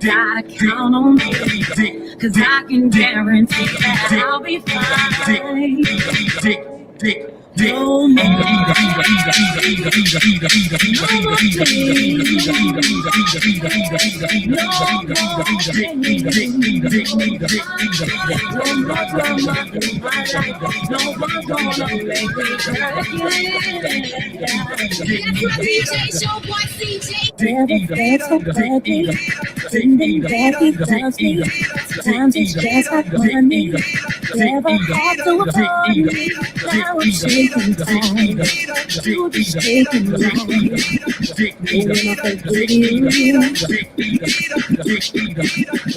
Gotta count on me, cause I can guarantee that I'll be fine. No more Sometimes it's just like money. Never had to afford me. Now I'm shaking time. You be shaking life. Moving up and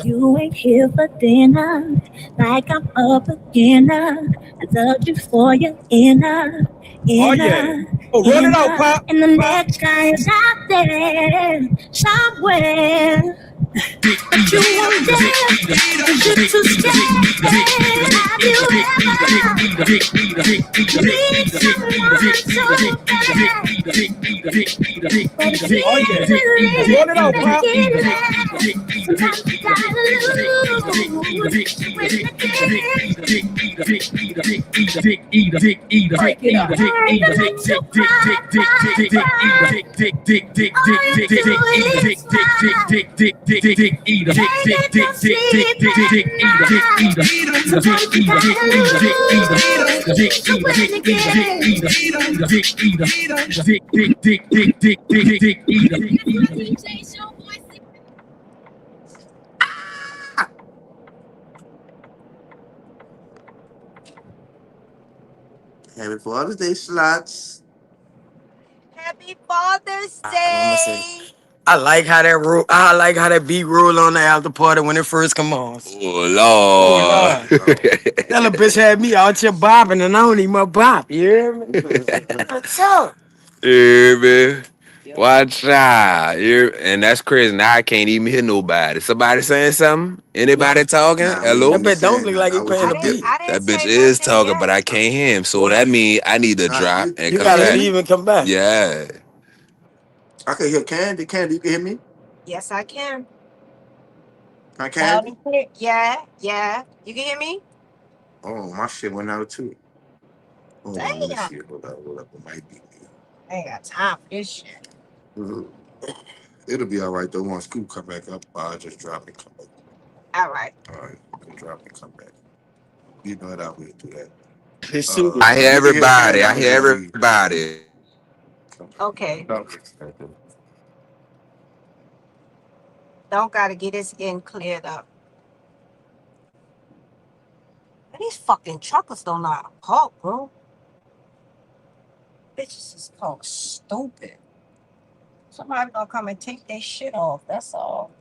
you ain't here for dinner. Like I'm up again. I love you for your inner. Oh yeah. Oh, run it out, Pop. And the next guy is out there somewhere. But you won't dare, cause you're too scared. Have you ever need someone so bad? But if you really Run it out, Pop. sometimes you gotta lose when you Happy Father's Day, Slots. Happy Father's Day. I like how that beat roll on the after party when it first come on. Oh Lord. That little bitch had me out here bopping and I don't even bop. You hear me? What's up? Yeah, man. Watch out. And that's crazy. Now I can't even hear nobody. Somebody saying something? Anybody talking? Hello? That bitch don't look like he playing the beat. That bitch is talking, but I can't hear him. So that means I need to drop and You come gotta back. leave and come back. Yeah. I can hear Candy. Candy, you can hear me? Yes, I can. Hi, Candy. Yeah. You can hear me? Oh, my shit went out too. Hold on, let me Damn. see. Hold up. It might be me. I ain't got time for this shit. It'll be all right though. Once Scoop come back up, I'll just drop and come back. All right. You can drop and come back. You know that I will do that. I hear everybody. I hear everybody. Okay. Don't gotta get this getting cleared up. And these fucking truckers don't know how to park, bro. Bitches is so stupid. Somebody gonna come and take their shit off. That's all.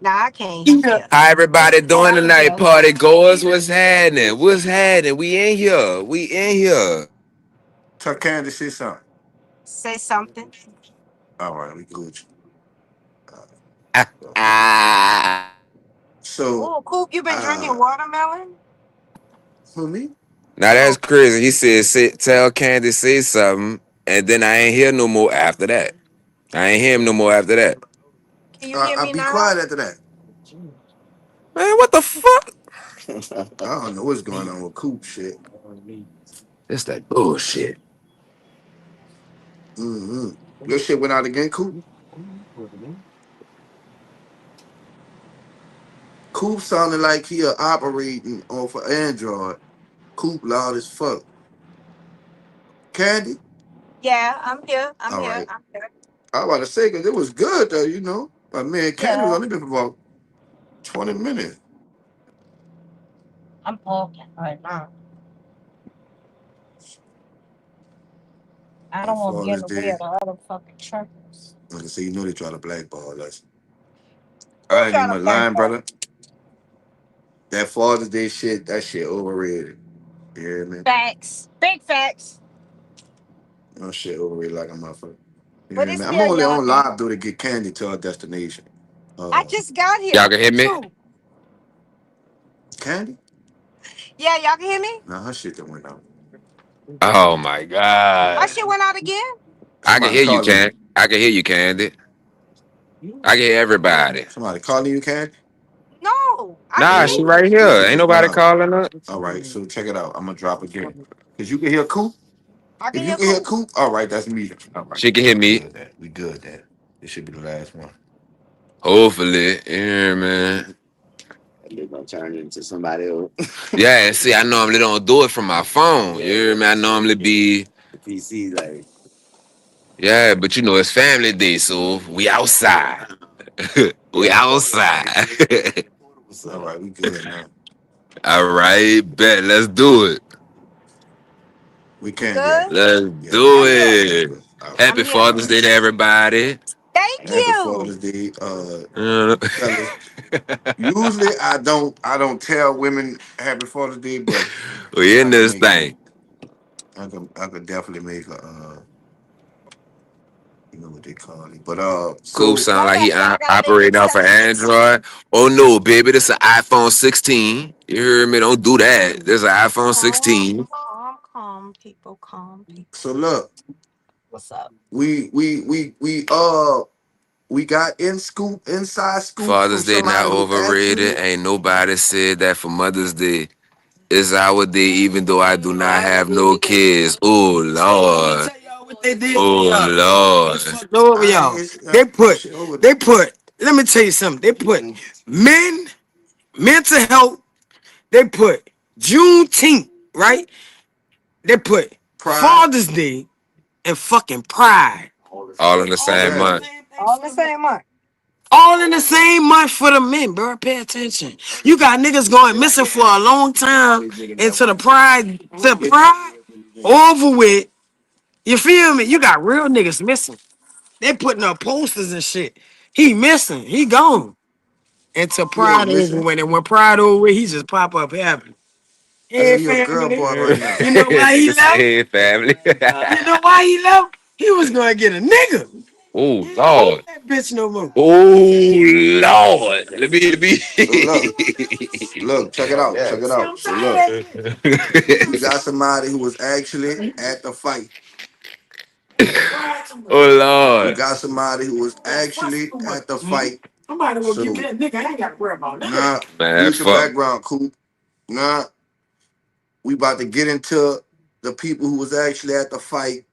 Nah, I can't hear. How everybody doing tonight, party goers? What's happening? We in here. Tell Candy say something. Say something. All right, we good. Oh, Coop, you been drinking watermelon? Who, me? Now that's crazy. He said, tell Candy say something, and then I ain't hear no more after that. I ain't hear him no more after that. Can you hear me I'll be now? quiet after that. Man, what the fuck? I don't know what's going on with Coop shit. It's that bullshit. Mm-hmm. Your shit went out again, Coop. Coop sounded like he operating off of Android. Coop loud as fuck. Candy? Yeah, I'm here. I'm All here. right. I'm here. I was about to say, because it was good, though, you know. But man, Candy was Yeah, only been for about 20 minutes. I'm talking right now. I And don't want to get in Father's the way Day, of the other fucking truckers. like I say, you know they try to blackball us. Who I ain't trying to even black lying, ball? brother. That Father's Day shit, that shit overrated. You hear me? Facts. Big facts. No shit overrated like a motherfucker. You But hear it's me? I'm still only y'all on day. live though to get Candy to our destination. I Uh, just got Y'all here. can hear me? Too. Candy? Yeah, y'all can hear me? Nah, her shit that went out. Oh my My god. shit went out again? I can Somebody hear you, calling you. Can. I can hear you, Candy. I can hear everybody. Somebody calling you, Candy? No, I can Nah, hear she you. right Your here. shit Ain't just went nobody out. calling her. All right, so check it out. I'm gonna drop again. Cause you can hear Coop. I If can you hear can hear cool. Coop, all right, that's me. All right, She can hear we me. good. That we good. That this should be the last one. Hopefully. Yeah, man. They're gonna turn into somebody else. Yeah, and see, I normally don't do it from my phone. You hear me? I normally be, The PC like yeah, but you know, it's family day, so we outside. We yeah, outside. All right, we good now. All right, bet. Let's do it. We You can get good? it. Let's Yeah, we do I'm good. here. We it. good. All right. I'm Happy here. All Father's right. Day to everybody. Thank Happy you. Father's Day, Uh, fellas. Usually I don't tell women Happy Father's Day, but we in I can this make thing. I could definitely make a you know what they call it. But Coop so sound One like he day y'all gotta make operating off of exceptions. Android. Oh no, baby, this is an iPhone 16. You hear me? Don't do that. This is an iPhone Calm, 16. calm, people, calm, so people. look, What's up? we got inside scoop from Father's Day not somebody who overrated. actually Ain't nobody said that for Mother's Day. It's our day, even though I do not have no kids. Oh Lord. tell y'all what they did to Oh y'all. They Lord. fucked over I y'all. ain't They that put, shit over there. they put. Let me tell you something. They put men, mental health. They put Juneteenth, right? They put Pride. Father's Day and fucking Pride. All in the All same in the Yeah. month. same thing All for the the men. same month. All in the same month for the men, bro. Pay attention. You got niggas going missing for a long time into the Pride, to Pride over with. You feel me? You got real niggas missing. They putting up posters and shit. He missing. He gone. Until He Pride ain't over missing. with. And when Pride over with, he just pop up happy. I hear Hey, you a girl family. boy right now. You know why he Nigga left? say family. You know why he left? He was gonna get a nigga. Oh He ain't want Lord. that bitch no more. Oh Lord. Let me. So look, check it out, check it See, out. I'm So tired look, of that bitch. You know we what got somebody who was actually at the fight. Pride too much. Oh We Lord. got somebody who was Don't fuss actually too much. at the fight. Somebody will give me So a nigga. I ain't gotta worry about that. now Man, mute your fuck. background, Coop. Now we about to get into the people who was actually at the fight,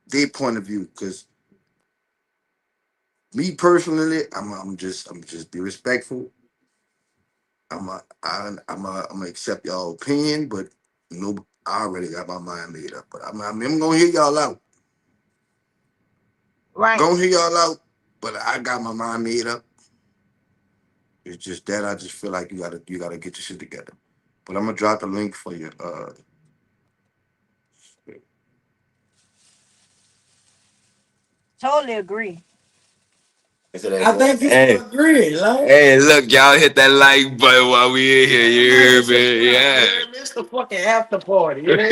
their point of view. Cause me personally, I'm just be respectful. I'm gonna accept y'all opinion, but no, I already got my mind made up. But I'm gonna hear y'all out. Right. Gonna hear y'all out, but I got my mind made up. It's just that I just feel like you gotta get your shit together. But I'm gonna drop the link for you. Totally agree. I think people agree, like. Hey, look, y'all hit that like button while we in here. You hear me? It's the fucking after party. You know?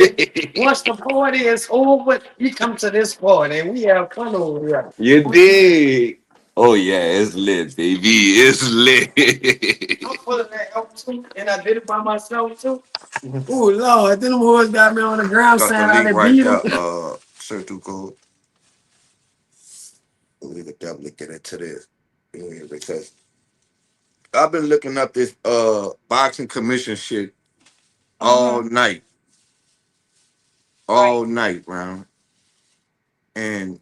Yeah. Once the party is over, we come to this party and we have fun over here. You dig? Oh yeah, it's lit, baby. It's lit. I'm full of that help too, and I did it by myself too. Oh Lord, them boys got me on the ground Got the saying how link they right beat them. there. Search through code. We could definitely get into this. Yeah, because I've been looking up this boxing commission shit all Mm-hmm. night, Right. round. And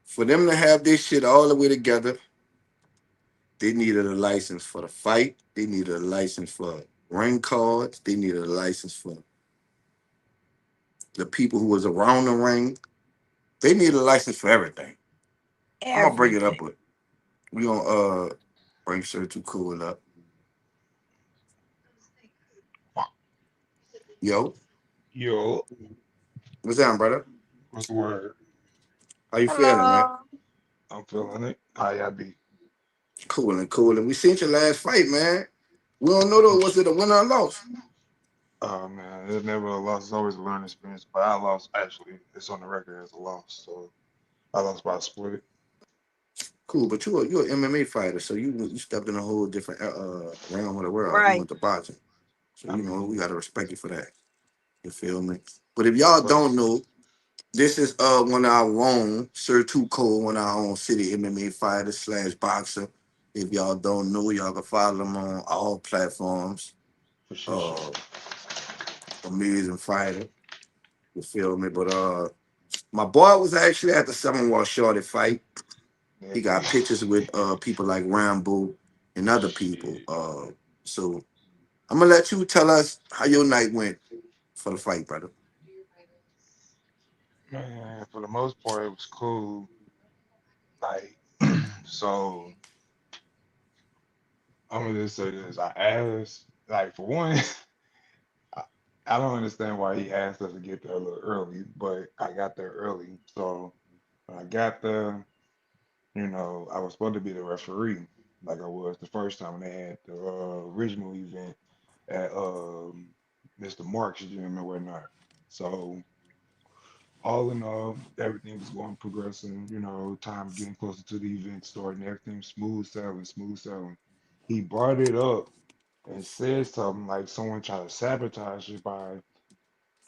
for them to have this shit all the way together, they needed a license for the fight. They needed a license for ring cards. They needed a license for the people who was around the ring. They needed a license for everything. I'm gonna bring it up, Everything. but we gonna bring Sir Too Cool up. Yo, Yo, what's down, brother? what's the word? How you feeling, man? Hello. I'm feeling it. How y'all be? Cool and cool. And we seen your last fight, man. We don't know though, was it a winner or loss? Oh man, it's never a loss. It's always a learning experience. But I lost. Actually, it's on the record as a loss. So I lost by a split. Cool, but you're an MMA fighter, so you stepped in a whole different realm of the world. You Right. went to boxing, so I we mean, gotta respect you for that. You feel me? But if y'all but don't know, this is one of our own Sir Too Cold, one of our own city MMA fighter / boxer. If y'all don't know, y'all can follow him on all platforms. for sure. Uh, Amazing fighter. You feel me? But my boy was actually at the 7 War Shorty fight. Yeah. He got pictures with people like Rambo and other people. Shit. So I'm gonna let you tell us how your night went for the fight, brother. Man, for the most part, it was cool. Like, so I'm gonna just say this. I asked, like, for one, I, I don't understand why he asked us to get there a little early, but I got there early. So when I got there, I was supposed to be the referee, like I was the first time when they had the original event at Mr. Marks, you remember whatnot. So all in all, everything was going progressing, time getting closer to the event starting, everything smooth sailing, smooth sailing. He brought it up and said something like someone tried to sabotage it by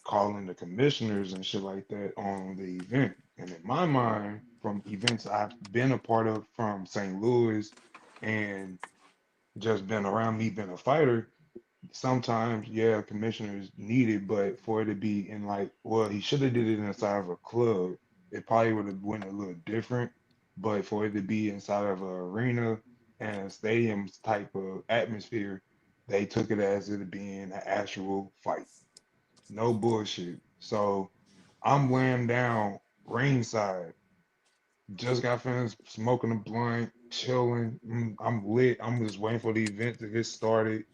calling the commissioners and shit like that on the event. And in my mind, from events I've been a part of from St. Louis and just been around me being a fighter, sometimes yeah, commissioners need it, but for it to be in like, well, he should have did it inside of a club. It probably would have went a little different, but for it to be inside of an arena and a stadium type of atmosphere, they took it as it being an actual fight. No bullshit. So I'm laying down ringside. Just got finished smoking a blunt, chilling. I'm lit. I'm just waiting for the event to get started.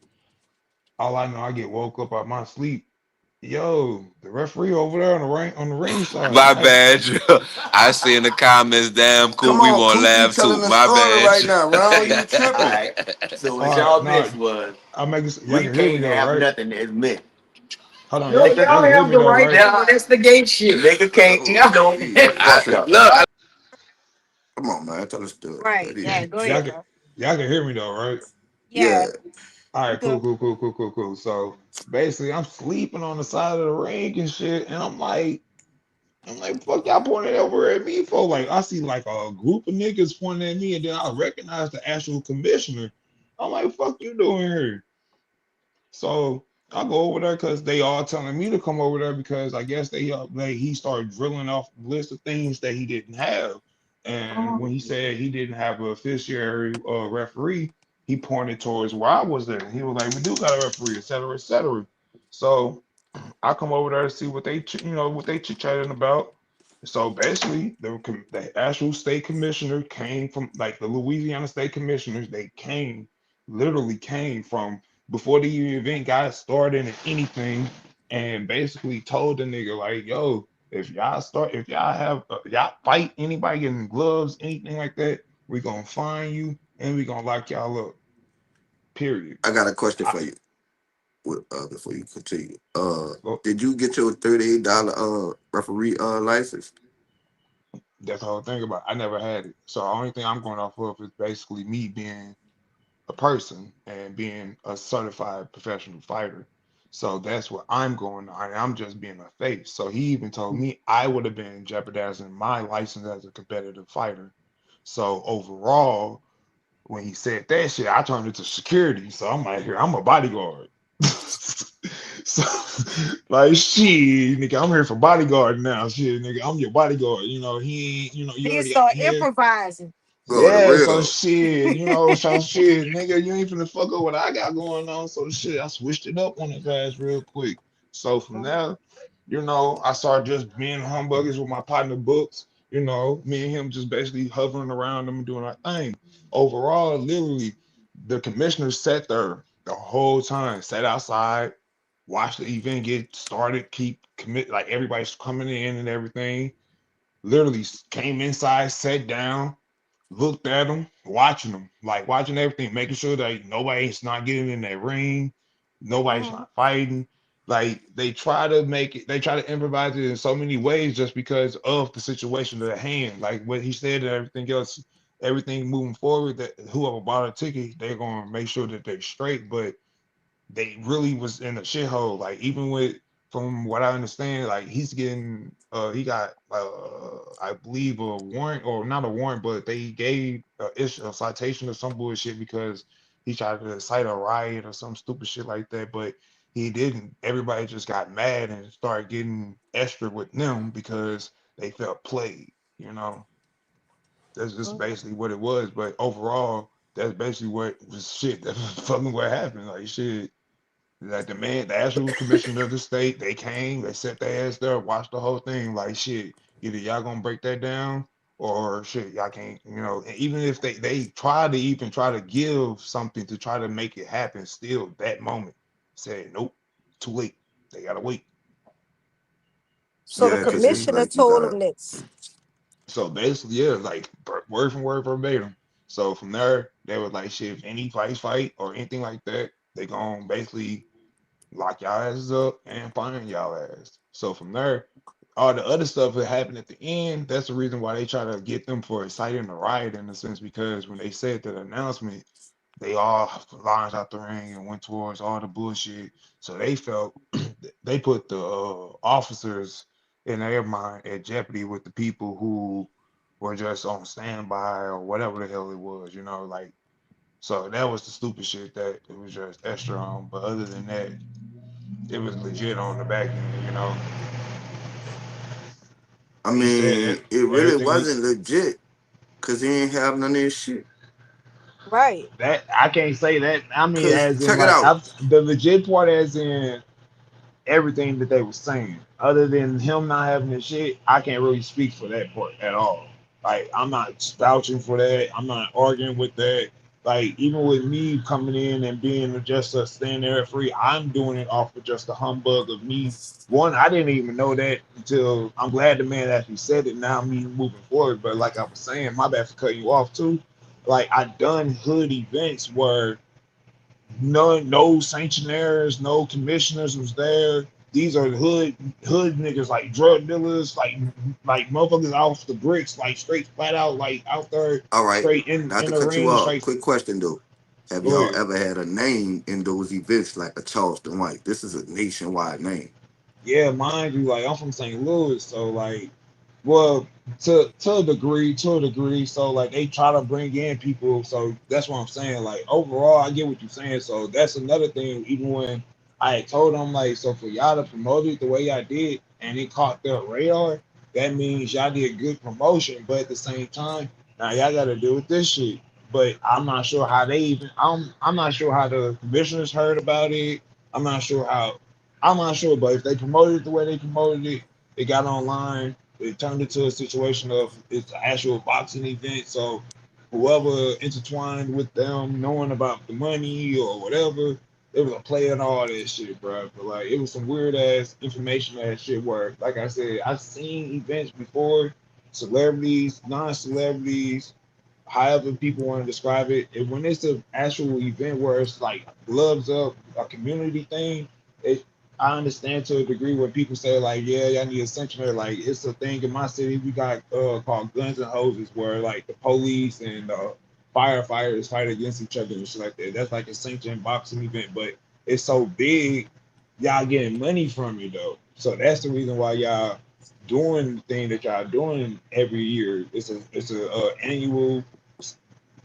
All I know, I get woke up out my sleep. Yo, the referee over there on the ringside. My bad. I see in the comments, damn cool. Come We on, gonna Coop, you laugh too. telling a My story bad. right now, round. You tripping? All right, no, I make it. Y'all can hear me though, right? Hold on, y'all can hear me though, right? That's the gay shit. Look, Come on, man, tell a story. Right. What is Yeah. it? Go Y'all ahead, can bro. y'all can hear me though, right? Yeah, Yeah. All You right, cool, go. cool, cool, cool, cool, cool. So basically, I'm sleeping on the side of the ring and shit, and I'm like, fuck y'all pointing over at me for? Like, I see like a group of niggas pointing at me, and then I recognize the actual commissioner. I'm like, fuck you doing here? So I go over there because they all telling me to come over there because I guess he started drilling off a list of things that he didn't have. And when he said he didn't have a officiary or referee, he pointed towards where I was there. He was like, "We do got a referee, et cetera, et cetera." So I come over there to see what what they chit chatting about. So basically, the actual state commissioner came from like the Louisiana state commissioners. They literally came from before the event got started and anything, and basically told the nigga like, "Yo, if y'all have y'all fight anybody in gloves, anything like that, we gonna fine you and we gonna lock y'all up. Period." I got a question I, for you. Before you continue, well, did you get your $38 referee license? that's the whole thing about it. I never had it. So the only thing I'm going off of is basically me being a person and being a certified professional fighter. So that's what I'm going on. I'm just being a face. So he even told me I would have been jeopardizing my license as a competitive fighter. So overall, when he said that shit, I turned into security. So I'm like, here, I'm a bodyguard. So like shit, nigga, I'm here for bodyguard now. Shit, nigga, I'm your bodyguard. You know, he ain't, you He already got start here. improvising. Bro, the Yeah, so real. shit, so shit, nigga, you ain't finna fuck up what I got going on. So shit, I switched it up on his ass real quick. So from there, I started just being humbuggers with my partner Books. Me and him just basically hovering around them and doing our thing. Overall, literally, the commissioner sat there the whole time, sat outside, watched the event get started, keep commit like everybody's coming in and everything. Literally came inside, sat down, looked at them, watching them, like watching everything, making sure that nobody's not getting in that ring, nobody's Mhm. not fighting. Like they try to improvise it in so many ways just because of the situation at hand. Like what he said and everything else, everything moving forward, that whoever bought a ticket, they're gonna make sure that they're straight. But they really was in a shithole. Like even with from what I understand, like he's getting he got I believe a warrant or not a warrant, but they gave a citation or some bullshit because he tried to cite a riot or some stupid shit like that, but he didn't. Everybody just got mad and started getting extra with them because they felt played, you know. That's just basically what it was. But overall, that's basically what was shit. That's fucking what happened. Like shit, like the actual commissioner of the state, they came, they set their ass there, watched the whole thing. Like shit, either y'all gonna break that down or shit, y'all can't. And even if they try to give something to try to make it happen, still that moment said nope, too late. They gotta wait. So the Yeah, So because it's commissioner like you told gotta. him this. so basically, yeah, like word from word verbatim. So from there, they were like, shit, if any fight or anything like that, they gonna basically lock y'all asses up and fine y'all ass. So from there, all the other stuff that happened at the end, that's the reason why they try to get them for inciting the riot in a sense, because when they said that announcement, they all launched out the ring and went towards all the bullshit. So they felt they put the officers in their mind at jeopardy with the people who were just on standby or whatever the hell it was, like so that was the stupid shit that it was just extra on. But other than that, it was legit on the back end. I He said mean, it really everything wasn't legit because he ain't have none of this shit. Right. that I can't say that. I mean, Cause as in check it like out. the legit part, as in everything that they were saying. Other than him not having the shit, I can't really speak for that part at all. Like I'm not vouching for that. I'm not arguing with that. Like even with me coming in and being just a stand there free, I'm doing it off of just the humbug of me. One, I didn't even know that until I'm glad the man actually said it. Now me moving forward, but like I was saying, my bad for cutting you off too. Like I done hood events where no sanctionaires, no commissioners was there. These are hood niggas like drug dealers, like motherfuckers off the bricks, like straight flat out, like out there, All right, straight not in to the cut you ring, off. straight. Quick question though. Have Go y'all ahead. ever had a name in those events like a Charleston White? This is a nationwide name. Yeah, mind you, like I'm from St. Louis, so like, well, to a degree. So like they try to bring in people. So that's what I'm saying. Like overall, I get what you're saying. So that's another thing. Even when I had told them like, so for y'all to promote it the way y'all did, and it caught their radar, that means y'all did good promotion. But at the same time, now y'all got to deal with this shit. But I'm not sure how they even. I'm not sure how the commissioners heard about it. I'm not sure how. I'm not sure, but if they promoted it the way they promoted it, it got online, it turned into a situation of it's an actual boxing event. So whoever intertwined with them knowing about the money or whatever, it was a play and all that shit, bro. But like it was some weird ass information ass shit where, like I said, I've seen events before, celebrities, non-celebrities, however people want to describe it. And when it's an actual event where it's like gloves up, a community thing, it I understand to a degree when people say like, yeah, y'all need a sanctuary. Like it's a thing in my city we got called Guns and Hoses, where like the police and firefighters fight against each other and shit like that. That's like a sanctioned boxing event, but it's so big, y'all getting money from it though. So that's the reason why y'all doing the thing that y'all doing every year. It's a annual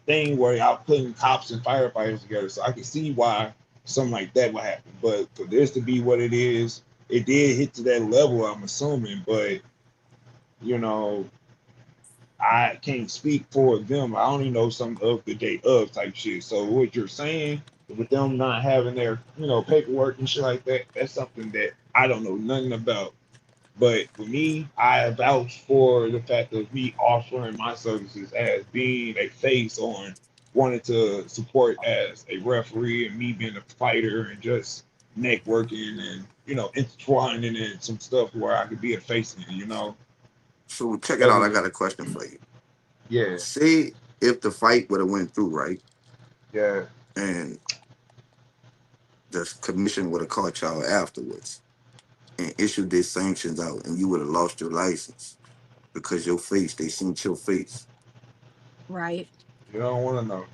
thing where y'all putting cops and firefighters together. So I can see why something like that would happen. But for this to be what it is, it did hit to that level, I'm assuming. But you know, I can't speak for them. I only know some of the day of type shit. So what you're saying with them not having their, paperwork and shit like that, that's something that I don't know nothing about. But for me, I vouch for the fact of me offering my services as being a face on wanting to support as a referee and me being a fighter and just networking and, intertwining in some stuff where I could be a face in. So check it out. Other I than, got a question for you. yeah, Say if the fight would have went through, right, yeah. and the commission would have caught y'all afterwards and issued their sanctions out, and you would have lost your license because they seen your face. Right. You don't want to know.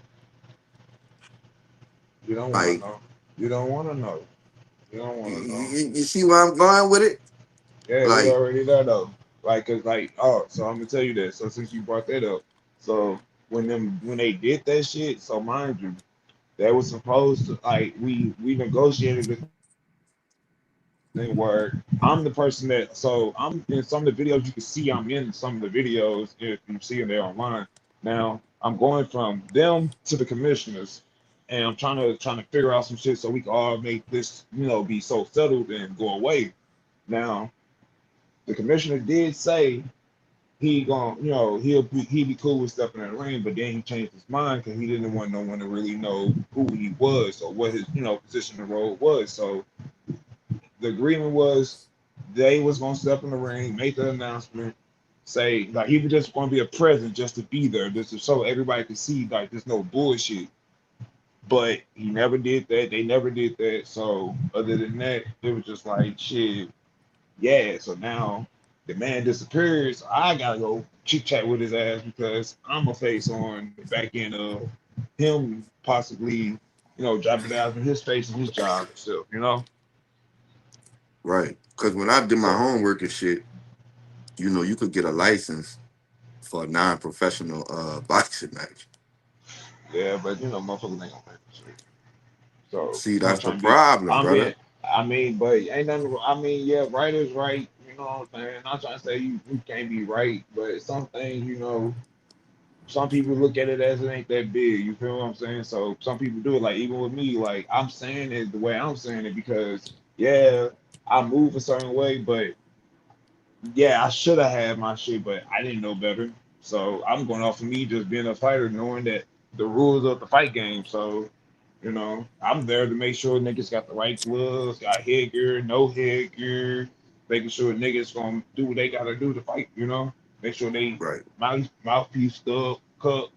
You don't want to Like, know. You don't want to know. You don't you, want to know. you see where I'm going with it? Yeah, we Like, already there though. Like, cause oh, so I'm gonna tell you that. So since you brought that up, so when they did that shit, so mind you, they was supposed to we negotiated this thing where I'm the person that I'm in some of the videos you can see I'm in some of the videos if you see them there online. Now I'm going from them to the commissioners, and I'm trying to figure out some shit so we can all make this be so settled and go away. Now the commissioner did say he gonna, he be cool with stepping in the ring, but then he changed his mind because he didn't want no one to really know who he was or what his, position and role was. So the agreement was they was gonna step in the ring, make the announcement, say like he was just gonna be a present just to be there, just to so everybody could see like there's no bullshit. But he never did that. They never did that. So other than that, it was just like shit. Yeah, so now the man disappears. So I gotta go chit chat with his ass because I'm a face on the back end of him possibly, jeopardizing his face and his job itself. right? Because when I did my So homework and shit, you could get a license for a non-professional boxing match. yeah, but motherfuckers ain't gonna pay for shit. So See, I'm not that's the trying to be. problem, I brother. mean, but ain't nothing. I mean, yeah, right is right. You know what I'm saying? I'm not trying to say you can't be right, but some things, some people look at it as it ain't that big. You feel what I'm saying? So some people do it. Like even with me, like I'm saying it the way I'm saying it because yeah, I move a certain way, but yeah, I should have had my shit, but I didn't know better. So I'm going off of me just being a fighter, knowing that the rules of the fight game. So I'm there to make sure niggas got the right gloves, got headgear, no headgear, making sure niggas gonna do what they gotta do to fight. Make sure they Right. mouthpiece stuff, cup,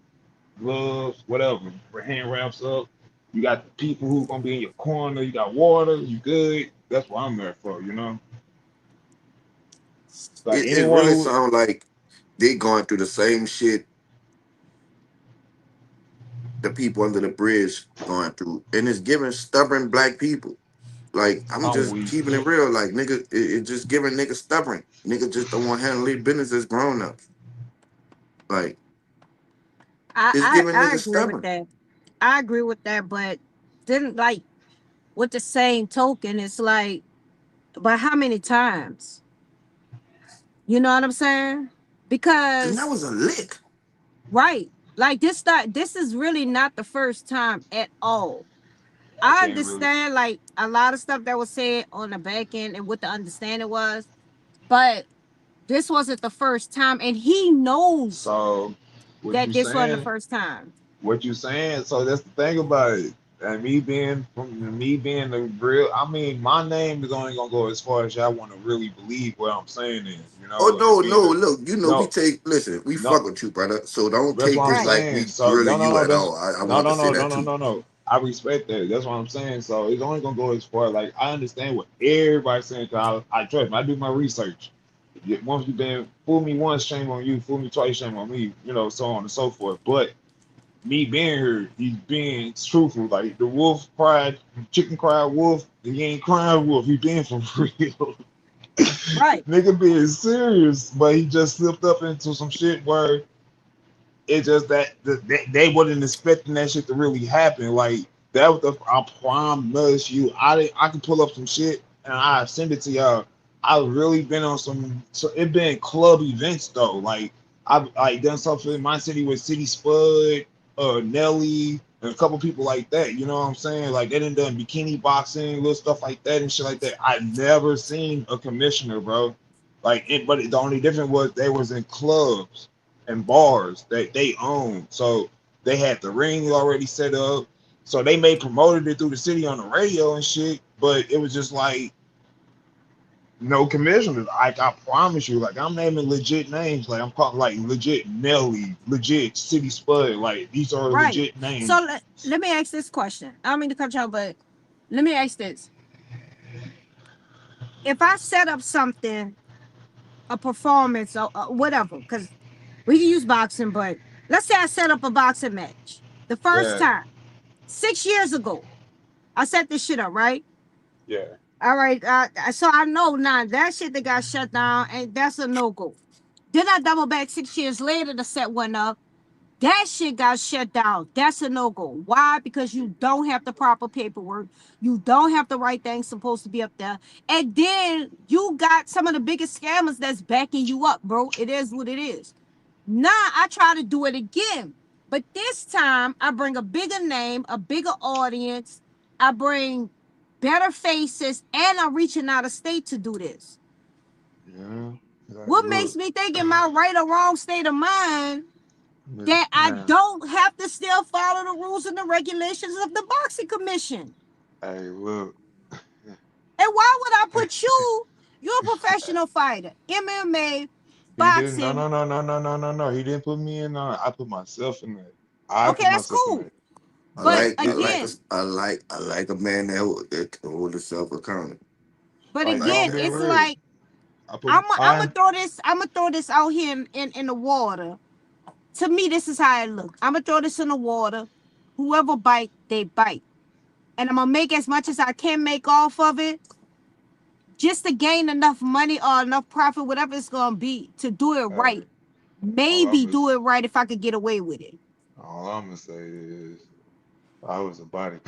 gloves, whatever, hand wraps up. You got the people who gonna be in your corner, you got water, you good. That's what I'm there for. Like It anyone really who sounds like they going through the same shit the people under the bridge going through, and it's giving stubborn black people. Like, I'm I'm just weak. keeping it real. Like, nigga, it just giving niggas stubborn. Nigga just don't want to handle their business as grown ups. Like, it's giving I niggas agree with stubborn. that. I agree with that, but then like with the same token, it's like, but how many times? You know what I'm saying? And that Because was a lick. right, like this is really not the first time at all. I I can't really. understand like a lot of stuff that was said on the back end and what the understanding was, but this wasn't the first time, and he knows So what that you this wasn't the saying? first time. What you saying? So that's the thing about it. And me being the real, I mean, my name is only gonna go as far as y'all want to really believe what I'm saying is, Oh no, and no, being a look, we no, take listen, we no, fuck with you, brother. So don't that's take what I'm this Right. like saying. we So no, grilling no, you no, at that's all. I no, want to no, say no, no, that no, too. no, no. I respect that. That's what I'm saying. So it's only gonna go as far. Like I understand what everybody's saying. Cause I trust me. I do my research. Once you've been fool me once, shame on you. Fool me twice, shame on me. So on and so forth. But me being here, he's being truthful. Like the wolf cried, chicken cried wolf. He ain't crying wolf. He being for real. Right. Nigga being serious, but he just slipped up into some shit where it's just that they wasn't expecting that shit to really happen. Like that was I promise you, I can pull up some shit and I send it to y'all. I've really been on some, so it been club events though. Like I've like done something in my city with City Spud, Nelly, and a couple people like that. You know what I'm saying? Like they done bikini boxing, little stuff like that and shit like that. I never seen a commissioner, bro. Like it, but the only difference was they was in clubs and bars that they own. So they had the ring already set up. So they may promoted it through the city on the radio and shit, but it was just like no commissioners. Like I promise you, like I'm naming legit names. Like I'm calling like legit Nelly, legit City Spud. Like these are Right. legit names. So let me ask this question. I don't mean to cut you off, but let me ask this. If I set up something, a performance or whatever, because we can use boxing, but let's say I set up a boxing match. The first Yeah, time, 6 years ago, I set this shit up, right? yeah. All right. So I know now that shit that got shut down, and that's a no go. Then I double back 6 years later to set one up. That shit got shut down. That's a no go. Why? Because you don't have the proper paperwork. You don't have the right things supposed to be up there. And then you got some of the biggest scammers that's backing you up, bro. It is what it is. Now I try to do it again. But this time I bring a bigger name, a bigger audience. I bring better faces, and I'm reaching out of state to do this. Yeah. Like, What look, makes me think in my right or wrong state of mind that I man. don't have to still follow the rules and the regulations of the boxing commission? Hey, look. And why would I put you? You're a professional fighter, MMA, He didn't. No, boxing. no, no, no, no, no, no, no. He didn't put me in. I put myself in that. I Okay, put that's myself in cool. that. I But Like like I it. like again, I like a man that can hold himself accountable. but Like no, Like I'm again, that. being it's real. like I put. I'm gonna throw this. I'm gonna throw this out here in the water. To me, this is how it look. I'm gonna throw this in the water. Whoever bite, they bite, and I'm gonna make as much as I can make off of it, just to gain enough money or enough profit, whatever it's gonna be, to do it Hey, right. all I'm Maybe gonna, do it right if I could get away with it. all I'm gonna say is I was a body.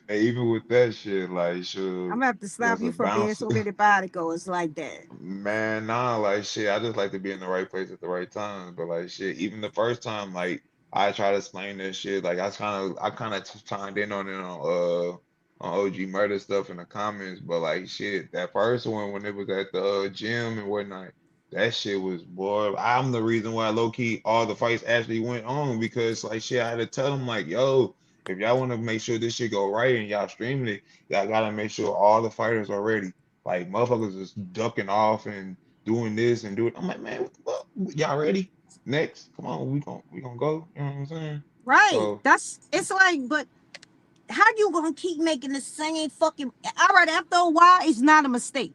And even with that shit, like, I'm sure, gonna have to there's stop a you from being bounce. so many body goers like that. Man, nah, like shit. I just like to be in the right place at the right time. But like shit, even the first time, like I try to explain this shit. Like I kind of chimed in on it on OG murder stuff in the comments. But like shit, that first one when it was at the gym and whatnot, that shit was boy. I'm the reason why low key all the fights actually went on because like shit, I had to tell them like, yo, if y'all want to make sure this shit go right and y'all streaming it, y'all gotta make sure all the fighters are ready. Like motherfuckers is ducking off and doing this and doing. I'm like, man, what the fuck? Y'all ready? Next, come on, we gonna go. You know what I'm saying? Right. So That's it's like, but how you gonna keep making the same fucking all right, after a while, it's not a mistake.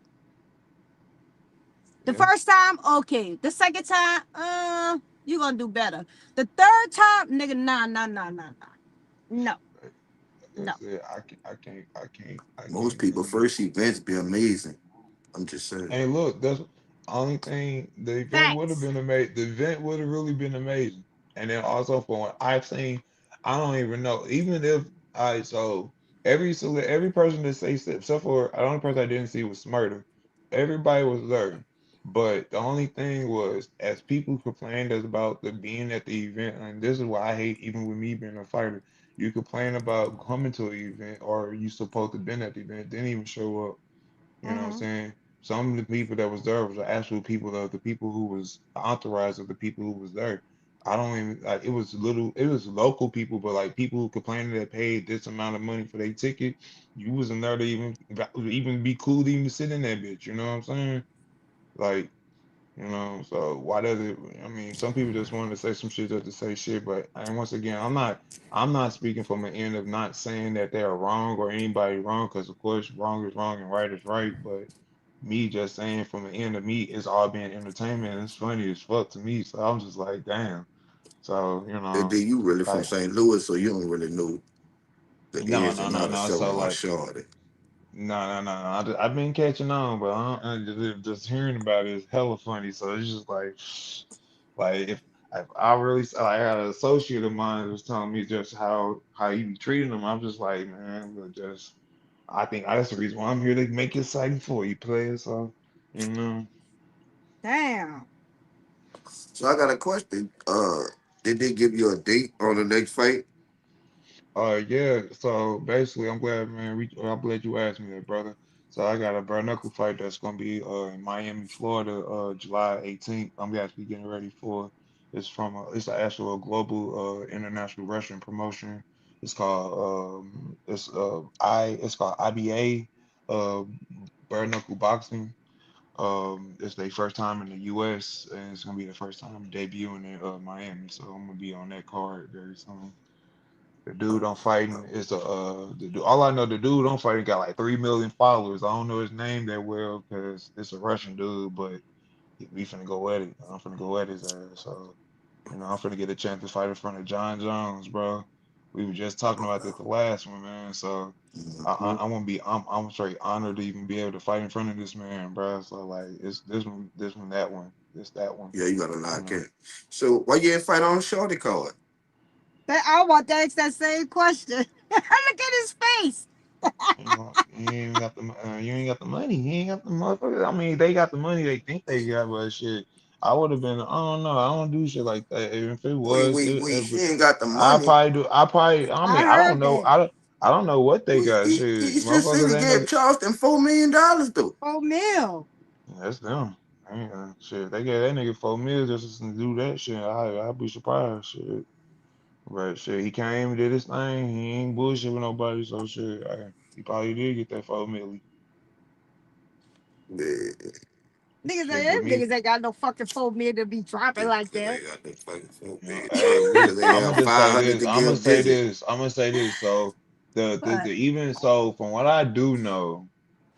The yeah, first time, okay. The second time, you gonna do better. The third time, nigga, nah. No, like I no. said, I can't Most people really. first events be amazing. I'm just saying. Hey, look, that's the only thing. The event would have Facts. been amazing. The event would have really been amazing. And then also for what I've seen, I don't even know. Even if I so every person that says except for the only person I didn't see was Smurder. Everybody was there. But the only thing was, as people complained about the being at the event, and this is why I hate even with me being a fighter, you complain about coming to an event or you supposed to been at the event, didn't even show up. You know what I'm Mm-hmm. saying? Some of the people that was there was the actual people of the people who was the entourage of the people who was there. I don't even like it was local people, but like people who complaining that paid this amount of money for their ticket, you wasn't there to even be cool to even sit in that bitch, you know what I'm saying? Like, so why does it I mean some people just wanted to say some shit just to say shit, but and once again, I'm not speaking from an end of not saying that they're wrong or anybody wrong, because of course wrong is wrong and right is right, but me just saying from the end of me, it's all being entertainment and it's funny as fuck to me. So I'm just like, damn. So, And then you really from like, St. Louis, so you don't really know the no, ins no, and no, outs of no. So 7 like, Shorty. no, no, no, no. I've been catching on, but just hearing about it is hella funny. So it's just like, Like if I really I had an associate of mine who was telling me just how he be treating them. I'm just like, man, but just I think that's the reason why I'm here to make it exciting for you players. So you know. Damn. So I got a question. Did they give you a date on the next fight? Yeah, so basically, I'm glad, man. I'm glad you asked me that, brother. So I got a bare knuckle fight that's gonna be in Miami, Florida, July 18th. I'm actually getting ready for. It's an actual global international wrestling promotion. It's called IBA, uh bare knuckle boxing. It's their first time in the U.S. and it's gonna be the first time debuting in Miami. So I'm gonna be on that card very soon. The dude I'm fighting is all I know, the dude I'm fighting got like 3 million followers. I don't know his name that well because it's a Russian dude, but we finna go at it. I'm finna go at his ass. So, I'm finna get a chance to fight in front of John Jones, bro. We were just talking about that the last one, man. So Mhm. I'm gonna be I'm straight honored to even be able to fight in front of this man, bro. So like it's this one, that one, that one, Yeah, you gotta you lock know. in. So why you ain't fight on Shorty card? I want to ask that same question. Look at his face. You ain't got the money. You ain't got the motherfucker. I mean, they got the money. They think they got, but shit, I would have been. I don't know. I don't do shit like that. If it Wait, was, wait, wait. He ain't got the money. I probably. I mean, I I don't heard know. that. I don't know what they Well, got. he Shit, just said motherfuckers he ain't gave no. Charleston $4 million though. Oh, Mill. That's them. Shit, they gave that nigga 4 million just to do that shit. I'd be surprised. Shit. But shit, he came and did his thing. He ain't bullshit with nobody. So shit, he probably did get that 4 million. Yeah, Shit, but me. Niggas ain't got no fucking 4 million to be dropping like because that. they got the fucking $4 Hey, million. Because they I'm gonna have just say 500 this. to give I'm gonna say this. So the But even so from what I do know,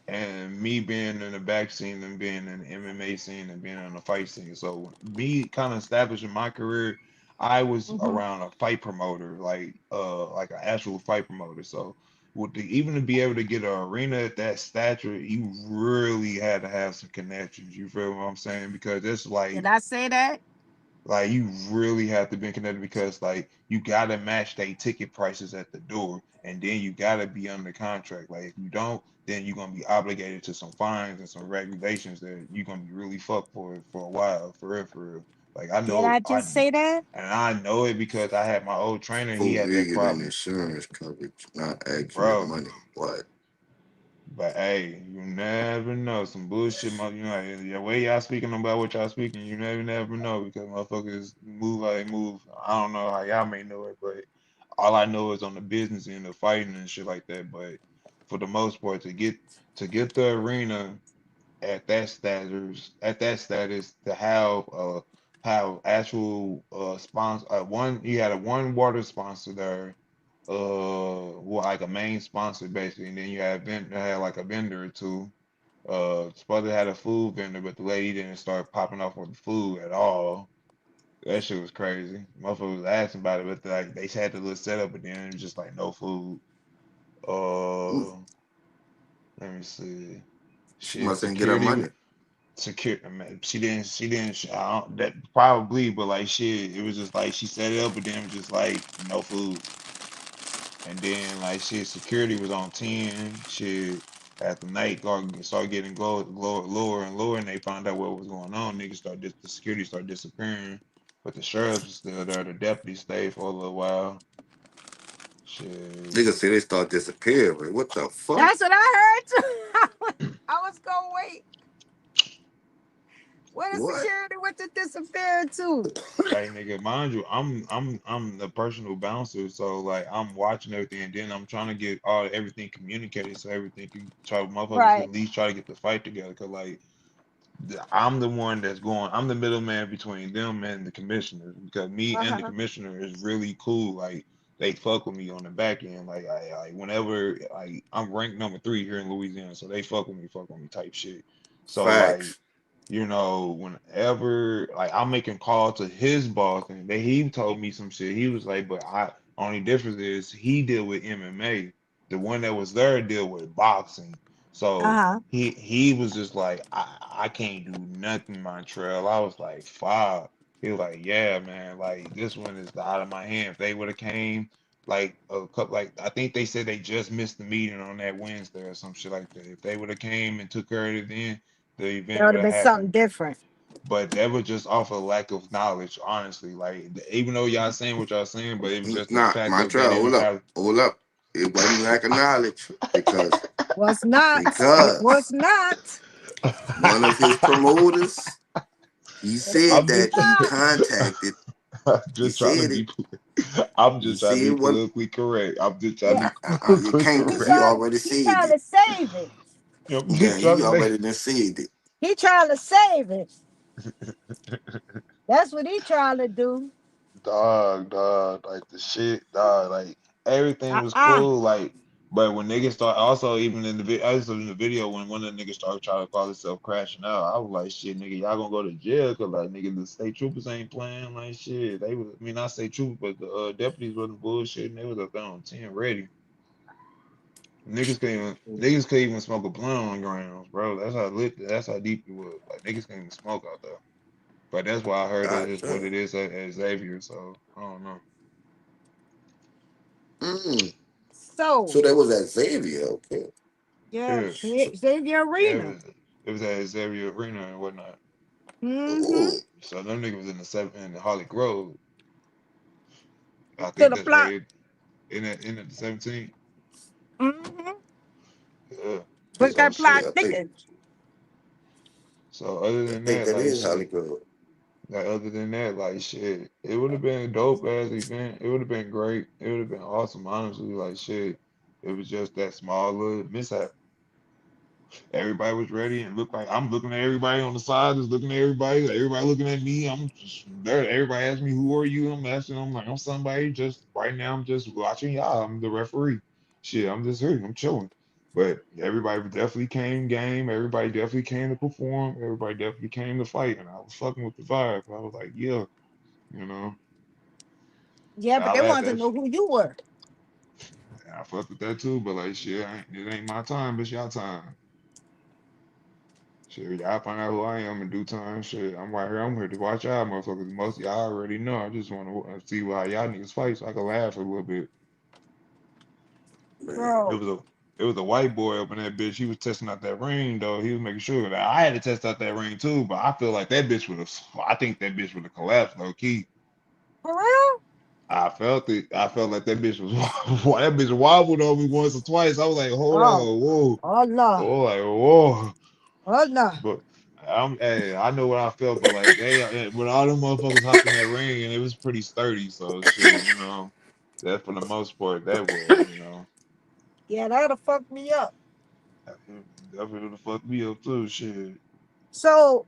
and me being in the back scene and being in the MMA scene and being in the fight scene, so me kind of establishing my career, I was hmm around a fight promoter, like an actual fight promoter. So even to be able to get an arena at that stature, you really had to have some connections. You feel what I'm saying? Because it's did I say that? like you really have to be connected because like you gotta match their ticket prices at the door, and then you gotta be under contract. Like if you don't, then you're gonna be obligated to some fines and some regulations that you're gonna be really fucked for a while, for real, for real. Like Did I just say that? I know it because I had my old trainer. He 4 had that million in problem, insurance coverage, not actual bro. money. What? But hey, you never know. Some bullshit, the way y'all speaking about what y'all speaking, you never know because motherfuckers move how they move. I don't know how y'all may know it, but all I know is on the business end of fighting and shit like that. But for the most part, to get the arena at that status, to have actual sponsor, you had a one water sponsor there, well, like a main sponsor basically, and then had like a vendor or two. Supposed to had a food vendor, but the lady didn't start popping off with the food at all. That shit was crazy. Motherfucker was asking about it, but like they had the little setup, but then it was just like no food. Mm, Uh, Let me see. she Shit, must ain't get her security. money. Security. She didn't. I don't, that probably, but like shit, it was just like she set it up, but then it was just like no food. And then like shit, security was on 10. Shit, at the night guard started getting lower and lower, and they found out what was going on. The security started disappearing, but the sheriff was still there. The deputy stayed for a little while. Shit, Niggas say they start disappearing. What the fuck? That's what I heard too. I was gonna wait. Where the What? security went to disappear to? hey nigga, mind you, I'm the personal bouncer, so like I'm watching everything, and then I'm trying to get everything communicated so everything can motherfuckers can Right. at least try to get the fight together. Cause like I'm the one that's going. I'm the middleman between them and the commissioner because me and the Uh-huh. commissioner is really cool. Like they fuck with me on the back end. Like whenever like I'm ranked number 3 here in Louisiana, so they fuck with me type shit. So like Facts. whenever like I'm making call to his boss and he told me some shit. He was like, but I only difference is he deal with MMA. The one that was there deal with boxing. So Uh-huh. he was just like, I can't do nothing, Montreal. I was like, fuck. He was like, yeah, man, like this one is out of my hand. If they would have came like a couple, like I think they said they just missed the meeting on that Wednesday or some shit like that. If they would have came and took care of it then, the That event would would have have been happened. something different. But that was just off of lack of knowledge, honestly. Like even though y'all saying what y'all saying, but it was just the Nah, fact my of they child, didn't have. hold up. It wasn't lack of knowledge because Was not. It was because not. one of his promoters, he said I'm that just he Not. contacted. I'm He just trying to said it. be I'm He just trying to said be what politically correct. I'm just trying to Yeah. be you politically can't He because he correct. trying to already he said trying it. to save it. I'm Yeah, just trying he to make already done said it. He trying to save it. That's what he trying to do. dog, like the shit, dog, like everything was Uh-uh. cool, like, but when niggas start, also even in the video, also in the video when one of the niggas started trying to call himself crashing out, I was like, shit, nigga, y'all gonna go to jail, cause like, nigga, the state troopers ain't playing, like shit, they was, I mean, not state troopers, but the deputies wasn't bullshitting, they was up there on 10 ready. Niggas couldn't even smoke a blunt on the grounds, bro. That's how lit, that's how deep it was. Like niggas can't even smoke out there. But that's why I heard that God it's what damn. it is at Xavier. So I don't know. Mm. So So that was at Xavier, okay. yeah, Yeah, So, Xavier yeah, Arena. it was at Xavier Arena and whatnot. Mm-hmm. oh, So them niggas was in the in the Holly Grove. I To think the that's block. right in at the 17th. Mm-hmm. Yeah. But yeah, So that yeah, plot shit. I think thickens. So other I than think that, that like is shit. Hollywood. Like shit, it would have been a dope ass event. It would have been great. It would have been awesome, honestly. Like shit, it was just that small little mishap. Everybody was ready and looked like I'm looking at everybody on the side, just looking at everybody, like, everybody looking at me. I'm just there. Everybody asks me, "Who are you?" I'm asking them like I'm somebody. Just right now, I'm just watching y'all. I'm the referee. Shit, I'm just here. I'm chilling. But everybody definitely came game. Everybody definitely came to perform. Everybody definitely came to fight, and I was fucking with the vibe. I was like, yeah, you know. Yeah, And I but they laughed wanted to at. know who you were. I fucked with that too. But like, shit, it ain't my time. It's y'all time. Shit, y'all find out who I am in due time. Shit, I'm right here. I'm here to watch y'all motherfuckers. Most of y'all already know. I just want to see why y'all niggas fight so I can laugh a little bit. Man. It Bro. was a it was a white boy up in that bitch. He was testing out that ring though. He was making sure that I had to test out that ring too. But I feel like that bitch would have. I think that bitch would have collapsed low key. For real? I felt it. I felt like that bitch was that bitch wobbled on me once or twice. I was like, hold Oh. on, whoa, Oh no. oh, like whoa. Oh no. But hey, I know what I felt, but like when all them motherfuckers hopped in that ring and it was pretty sturdy, so shit, you know, that for the most part that was, you know, Yeah, that'd have fucked me up. that would have fucked me up too, shit. So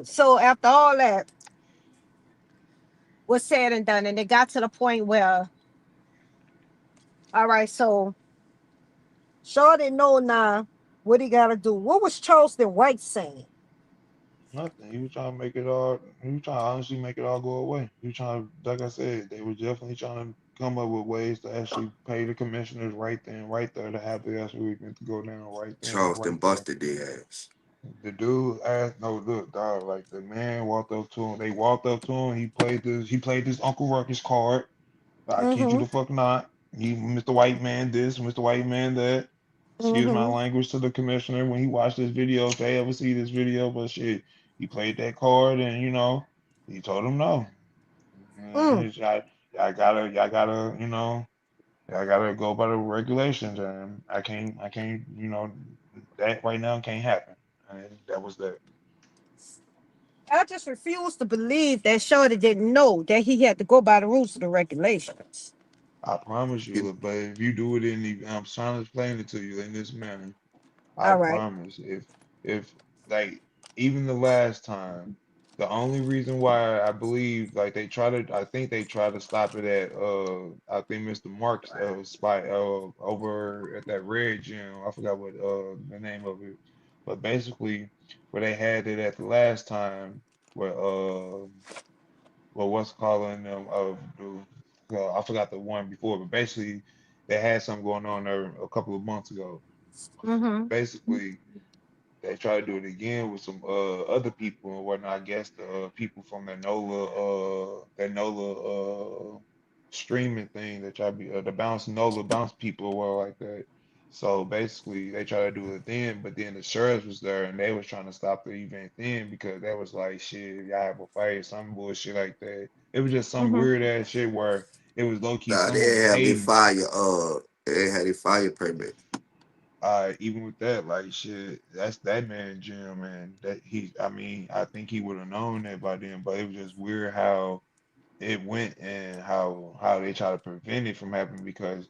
so after all that was said and done, and it got to the point where, all right, so Shaw didn't know now what he gotta do. What was Charleston White saying? Nothing. He was trying to make it all. He was trying to honestly make it all go away. He was trying to, like I said, they were definitely trying to come up with ways to actually pay the commissioners right then, right there, to have the actual event to go down right then, Charleston right there. busted their ass. The dude asked, no, look, dog, like the man walked up to him. They walked up to him. He played this Uncle Ruckus card. I kid you Mm-hmm. the fuck not. He, Mr. White Man this, Mr. White Man that. Excuse my Mm-hmm. language to the commissioner when he watched this video, if they ever see this video, but shit, he played that card and he told him no. And Mm. it's, y'all gotta, y'all gotta go by the regulations and I can't, that right now can't happen. And that was that. I just refuse to believe that Shorty didn't know that he had to go by the rules of the regulations. I promise you, You, look, but if you do it I'm trying to explain it to you in this manner. I All right. promise. If like even the last time, the only reason why I believe like I think they try to stop it at I think Mr. Mark's spot over at that red gym. I forgot what the name of it. But basically where they had it at the last time where well what's calling them I forgot the one before, but basically they had something going on there a couple of months ago. Mm-hmm. Basically they try to do it again with some other people and whatnot. I guess the people from that NOLA streaming thing that try to be the bounce NOLA bounce people or like that. So basically, they try to do it then, but then the sheriffs was there and they was trying to stop the event then because that was like shit, y'all have a fight, some bullshit like that. It was just some Mhm. weird ass shit where it was low key Nah, someone they was have their hating. fire. They had a fire permit. Even with that, like shit, that's that man Jim, and that he, I mean, I think he would have known that by then, but it was just weird how it went and how they try to prevent it from happening because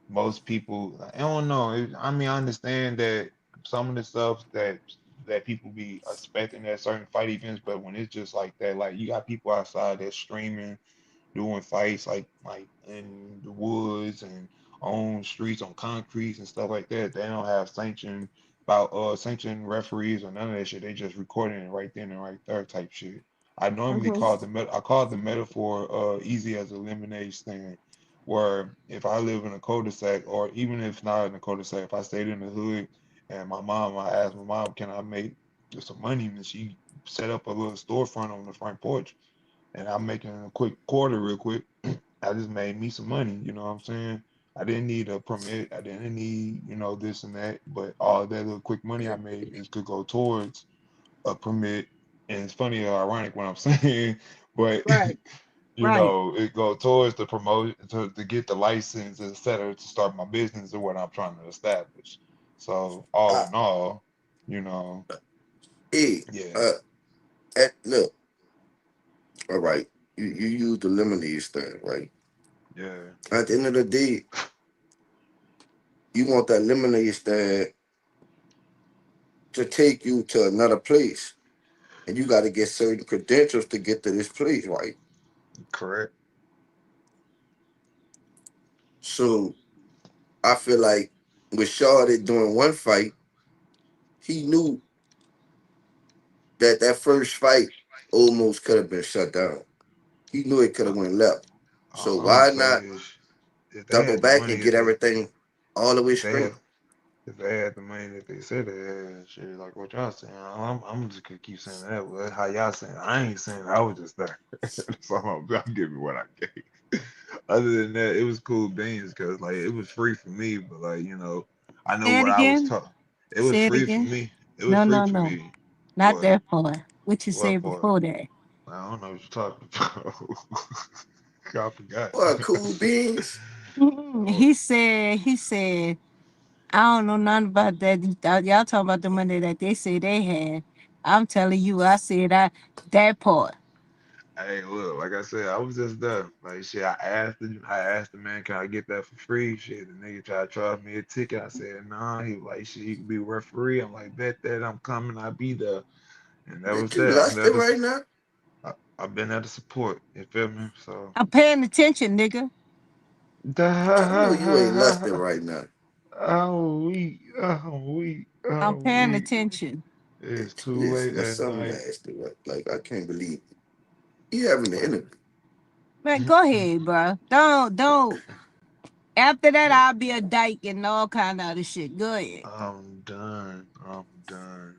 most people, I don't know. I mean, I understand that some of the stuff that people be expecting at certain fight events, but when it's just like that, like you got people outside that's streaming doing fights like in the woods and on streets on concrete and stuff like that. They don't have sanctioned referees or none of that shit. They just recording it right then and right there type shit. Mhm. I call the metaphor easy as a lemonade stand. Where if I live in a cul-de-sac, or even if not in a cul-de-sac, if I stayed in the hood and I asked my mom, can I make some money? And she set up a little storefront on the front porch and I'm making a quick quarter real quick. I just made me some money, you know what I'm saying? I didn't need a permit. I didn't need, this and that. But all that little quick money I made is could go towards a permit. And it's funny or ironic what I'm saying, but Right. Right. it go towards the promotion to get the license, et cetera, to start my business or what I'm trying to establish. So all Uh, in all, you know, hey, yeah, uh, look, all right. You use the lemonade stand, right? yeah, At the end of the day, you want that lemonade stand to take you to another place, and you got to get certain credentials to get to this place, right? correct. So I feel like with Charlotte doing one fight, he knew that that first fight almost could have been shut down. He knew it could I, have went left. So all I'm gonna why say not is if they double had the back and money, get everything all the way if they straight? had if they had the money that they said they had, shit, like what y'all saying, I'm just gonna keep saying that. But how y'all saying? I ain't saying I was just there. So I'm giving what I gave. Other than that, it was cool beans because like it was free for me. But like I know Say it what I was again. taught. It was Say it free for again. me. It was No, free no, for no. me. Not What? that part. What you say What part? before that? I don't know what you're talking about. I forgot. Well, cool beans. Oh, He said, I don't know nothing about that. Y'all talking about the money that they say they had. I'm telling you, I said that part. hey, look, like I said, I was just there. Like shit, I asked the man, can I get that for free? Shit, the nigga tried to charge me a ticket. I said, nah. He was like, shit, you can be a referee. I'm like, bet that I'm coming. I'll be there. And that was That you that. I'm there lusting to, right now? I've been there to support. You feel me? So, I'm paying attention, nigga. I know you ain't lusting right now. oh, I'm oh, paying we. attention. It's too Listen, late that's at something night. nasty. Right? Like I can't believe it. You having the But, interview. Man, go ahead, bro. Don't. After that, I'll be a dyke and all kind of other shit. Go ahead. I'm done. I'm done.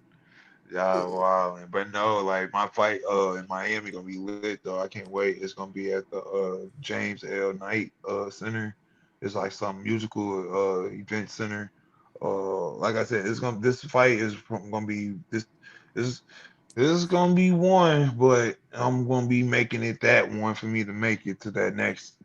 Yeah, wow. But no, like my fight in Miami gonna be lit though. I can't wait. It's gonna be at the James L. Knight Center. It's like some musical event center. Like I said, this fight is gonna be this this is gonna be one, but I'm gonna be making it that one for me to make it to that next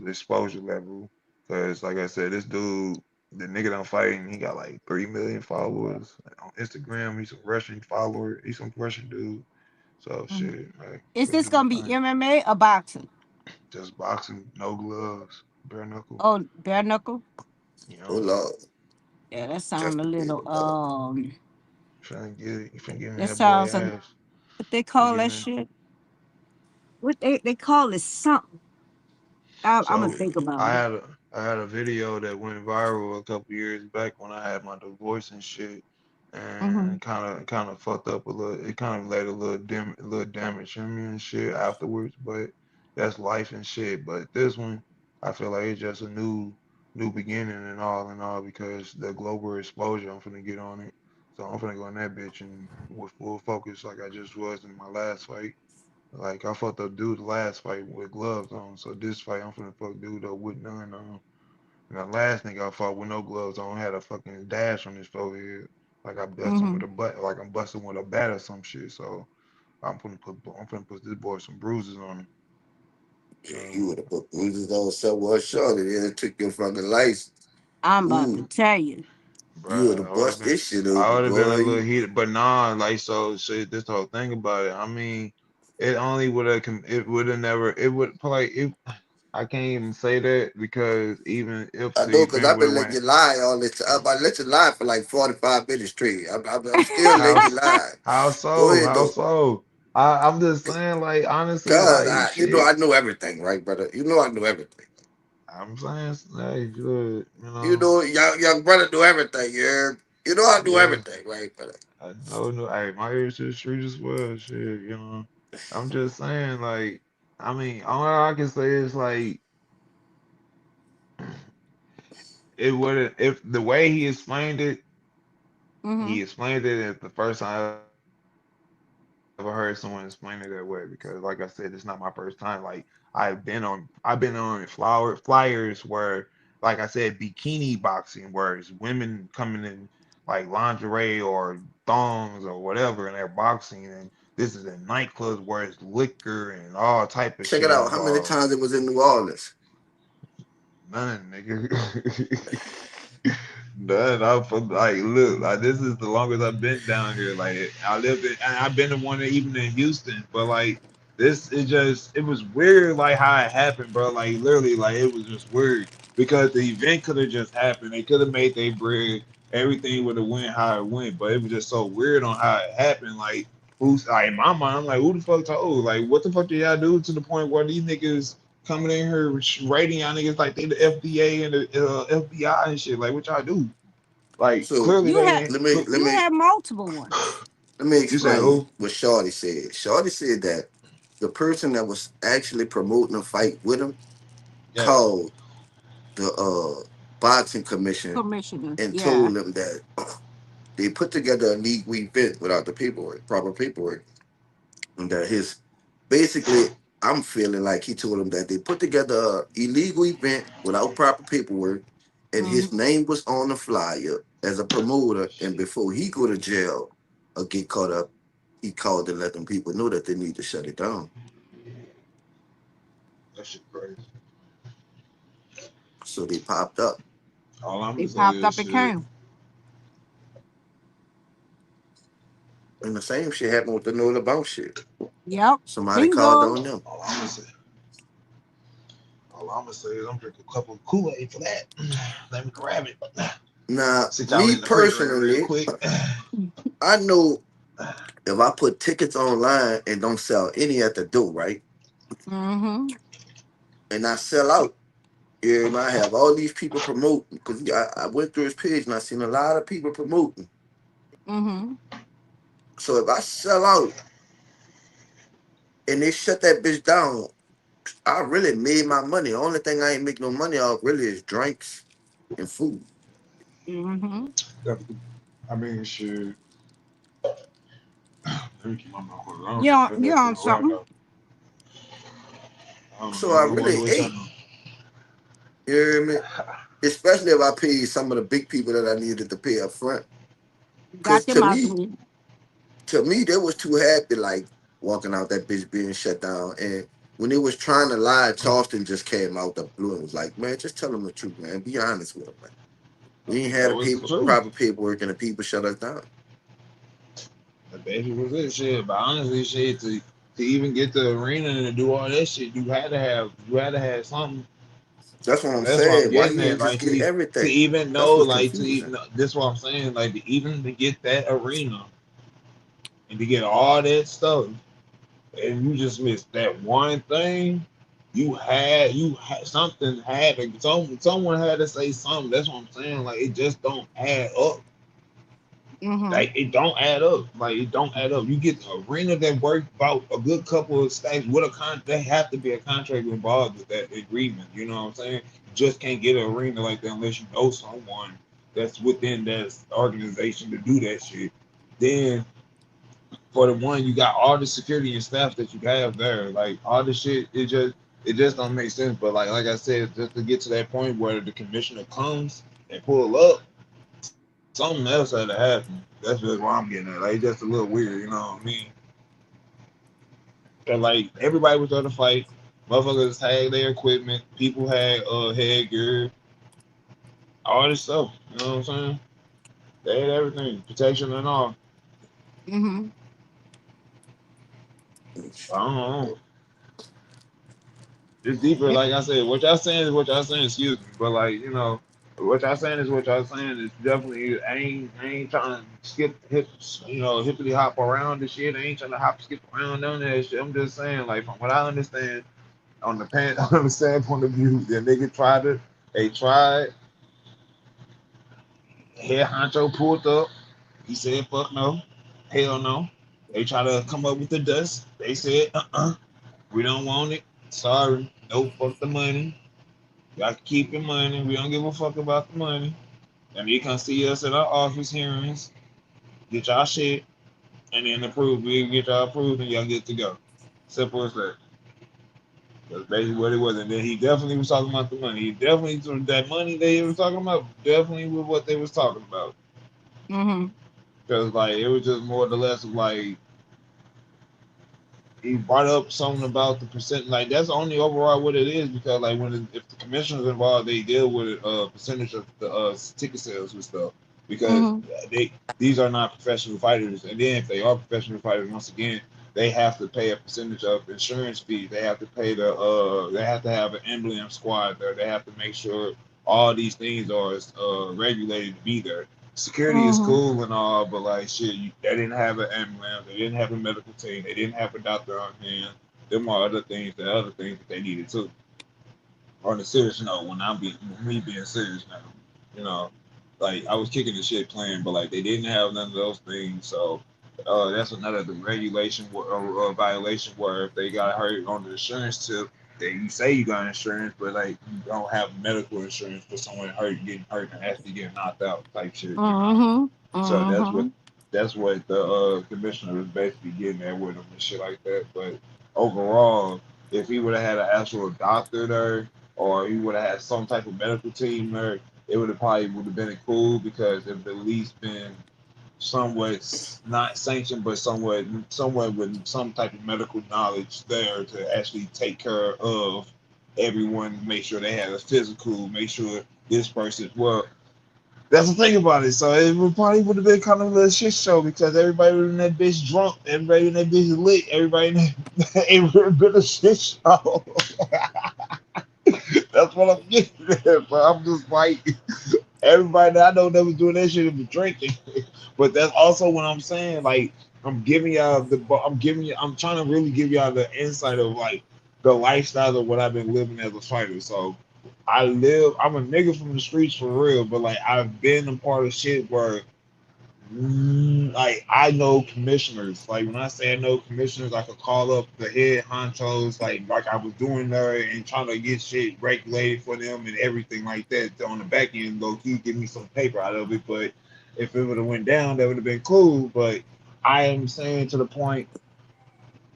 exposure level. Cause like I said, this dude, the nigga that I'm fighting, he got like 3 million followers on Instagram. He's a Russian follower. He's some Russian dude. So Mhm. shit, like Is gonna this do my gonna be thing. MMA or boxing? Just boxing, no gloves, bare knuckle. Oh, bare knuckle. You Oh know, Lord, Yeah, that sound just a a bit little. of love. you finna give me That that boy sounds a ass. what they Finna call give that me. shit. What they call it something. I'm gonna So think about I it. had a I had a video that went viral a couple years back when I had my divorce and shit, Hmm. and kind of fucked up a little. It kind of laid a little damage in me and shit afterwards. But that's life and shit. But this one, I feel like it's just a new beginning and all because the global exposure I'm finna get on it. So I'm finna go in that bitch and with full focus like I just was in my last fight. Like I fucked up dude the last fight with gloves on. So this fight I'm finna fuck dude up with none on. And the last nigga I fought with no gloves on had a fucking dash on his forehead. Like I bust him with Mm-hmm. a butt, like I'm busting with a bat or some shit. So I'm finna put this boy some bruises on him. Yeah, So, you would have put bruises on someone shorter. Then it took your fucking license. I'm about to Ooh, tell you. you would bruh, have bust this shit I open, would have been a boy. little You, heated, but nah, like so shit. This the whole thing about it. I mean, it only would have, it would have never, it would like it. I can't even say that because even if I the know, cause event I've would been have letting went, you lie all this time. I let you lie for like 45 minutes straight. I'm still how letting you lie. how Go so, ahead how though, so? I'm just saying, like honestly, cause like you know shit. I know everything, right, brother? You know I know everything. I'm saying, hey, good, You know, young brother do everything. You know I do yeah. everything, right, brother? I know, no, hey, my ears to the street as well, shit, you know. I'm just saying, like, I mean, all I can say is like, it wouldn't if the way Mm-hmm. he explained it at the first time I ever heard someone explain it that way because, like I said, it's not my first time. Like, I've been on flyers where, like I said, bikini boxing, where it's women coming in like lingerie or thongs or whatever, and they're boxing, and this is in nightclubs where it's liquor and all type of Check it shit out. How many involved. times it was in New Orleans? None, nigga. None. I'm from like, look, like this is the longest I've been down here. Like I lived in, and I've been to one even in Houston, but like this, it was weird, like how it happened, bro. Like literally, like it was just weird because the event could have just happened. They could have made their bread. Everything would have went how it went, but it was just so weird on how it happened. Like who's like in my mind, I'm like, who the fuck told? Like what the fuck did y'all do to the point where these niggas coming in here rating y'all niggas like they the FDA and the FBI and shit. Like what y'all do? Like So clearly You they had ain't. let me let you me had multiple ones. let me You say explain who? what Shorty said. Shorty said that the person that was actually promoting the fight with him Yeah. called the boxing commission Commissioner. and Yeah. told them that they put together a league event without the paperwork, proper paperwork, and that his basically I'm feeling like he told him that they put together a illegal event without proper paperwork, and his Mm-hmm. name was on the flyer as a promoter. And before he go to jail or get caught up, he called to let them people know that they need to shut it down. That shit crazy. So they popped up. All I'm They gonna say popped is up and shit. came. And the same shit happened with the Nola Bounce shit. Yep. Somebody called Bingo. on them. All I'm gonna say. All I'm gonna say is I'm drinking a cup of Kool-Aid for that. Let me grab it. Now, Sit y'all me in the refrigerator real personally, quick. I know if I put tickets online and don't sell any at the door, right? Mm-hmm. And I sell out. Yeah, and I have all these people promoting because I went through his page and I seen a lot of people promoting. Mm-hmm. So if I sell out and they shut that bitch down, I really made my money. The only thing I ain't make no money off really is drinks and food. Mm-hmm. I mean, shit. Let me keep my mouth closed. I don't You know. on Maybe you I on feel loud something? though. I don't So know. I I wonder really what ate. y'all. You hear me? Especially if I paid some of the big people that I needed to pay up front. Cause Got them out the way. to me, they was too happy like walking out that bitch being shut down. And when they was trying to lie, Charleston just came out the blue and was like, "Man, just tell them the truth, man. Be honest with them, man. We ain't had That a was the paper truth. proper paperwork, and the people shut us down." That basically was it, shit. But honestly, shit, to even get the arena and to do all that shit, you had to have something. That's what I'm That's what I'm saying. Why getting you at. ain't just Like get to everything? even That's know, what's like to confusing. even this what I'm saying. Like even to get that arena and to get all that stuff, and you just missed that one thing. You had something had to someone had to say something. That's what I'm saying. Like it just don't add up. Mm-hmm. Like it don't add up. Like it don't add up. You get the arena that work about a good couple of stacks with a they have to be a contract involved with that agreement. You know what I'm saying? You just can't get an arena like that unless you know someone that's within that organization to do that shit. Then for the one, you got all the security and staff that you have there. Like all the shit, it just don't make sense. But like I said, just to get to that point where the commissioner comes and pull up, something else had to happen. That's just why I'm getting at. Like just a little weird, you know what I mean? And like everybody was there to fight. Motherfuckers had their equipment. People had headgear, all this stuff. You know what I'm saying? They had everything, protection and all. Mm-hmm. I don't know. It's deeper. Like I said, what y'all saying is what y'all saying. Excuse me, but like what y'all saying is what y'all saying. It's definitely I ain't trying to skip hippity hop around the shit. I ain't trying to hop skip around on that shit. I'm just saying like from what I understand on the on the standpoint of view, the nigga they tried. Head honcho pulled up. He said fuck no, hell no. They try to come up with the dust. They said we don't want it. Sorry, no fuck the money. Y'all can keep your money. We don't give a fuck about the money. And you can see us at our office hearings, get y'all shit, and then approve. We get y'all approved, and y'all get to go. Simple as that. That's basically what it was. And then he definitely was talking about the money. He definitely that money they were talking about definitely was what they was talking about. Mm-hmm. Because like it was just more or less of like he brought up something about the percent. Like that's only overall what it is because like if the commissioner's involved, they deal with a percentage of the ticket sales and stuff because Mm-hmm. these are not professional fighters. And then if they are professional fighters, once again, they have to pay a percentage of insurance fees. They have to pay they have to have an emblem squad there. They have to make sure all these things are regulated to be there. Security is Mm-hmm. cool and all, but like shit, they didn't have an ambulance, they didn't have a medical team, they didn't have a doctor on hand. Them are other things that they needed too. On the serious note, me being serious now, you know, like I was kicking the shit playing, but like they didn't have none of those things, so that's another regulation or violation where if they got hurt on the insurance tip, that you say you got insurance, but like you don't have medical insurance for someone getting hurt and actually getting knocked out type shit, you know. Mm-hmm. So Mm-hmm. that's what the commissioner was basically getting at with him and shit like that. But overall, if he would have had an actual doctor there, or he would have had some type of medical team there, it would have been cool because it would at least been somewhat not sanctioned, but somewhat with some type of medical knowledge there to actually take care of everyone, make sure they had a physical, make sure this person well that's the thing about it. So it would have been kind of a little shit show because everybody was in that bitch drunk, everybody in that bitch lit, everybody in that, it would have been a shit show. That's what I'm getting at. But I'm just like everybody that I know that was doing that shit was drinking. But that's also what I'm saying. Like I'm trying to really give y'all the insight of like the lifestyle of what I've been living as a fighter. So I'm a nigga from the streets for real, but like I've been a part of shit where like I know commissioners. Like when I say I know commissioners, I could call up the head honchos, like I was doing there and trying to get shit regulated for them and everything like that. On the back end, low key, give me some paper out of it. But if it would have went down, that would have been cool. But I am saying to the point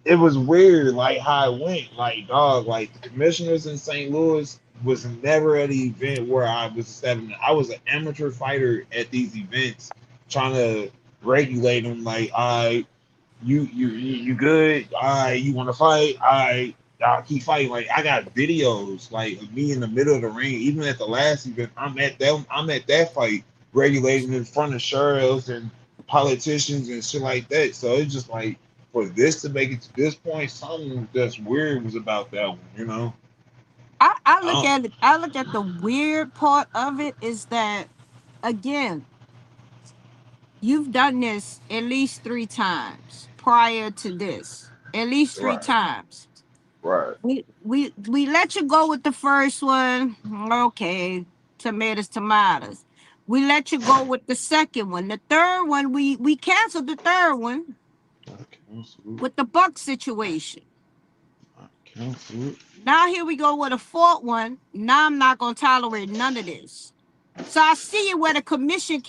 it was weird, like how it went. Like dog, like the commissioners in St. Louis was never at an event where I was stepping. I was an amateur fighter at these events, trying to regulate them. Like, you good? You want to fight? I'll keep fighting. Like I got videos like of me in the middle of the ring. Even at the last event, I'm at that fight, regulating in front of sheriffs and politicians and shit like that. So it's just like for this to make it to this point, something that's weird was about that one. You know, I I look don't. at it. I look at the weird part of it is that again, you've done this at least 3 times prior to this. At least three Right, times. right. We let you go with the first one. Okay, tomatoes, tomatoes. We let you go with the second one. The third one, we canceled the third one I cancel it. with the Buck situation. I cancel it. Now here we go with a fourth one. Now I'm not gonna tolerate none of this. So I see where the commissioner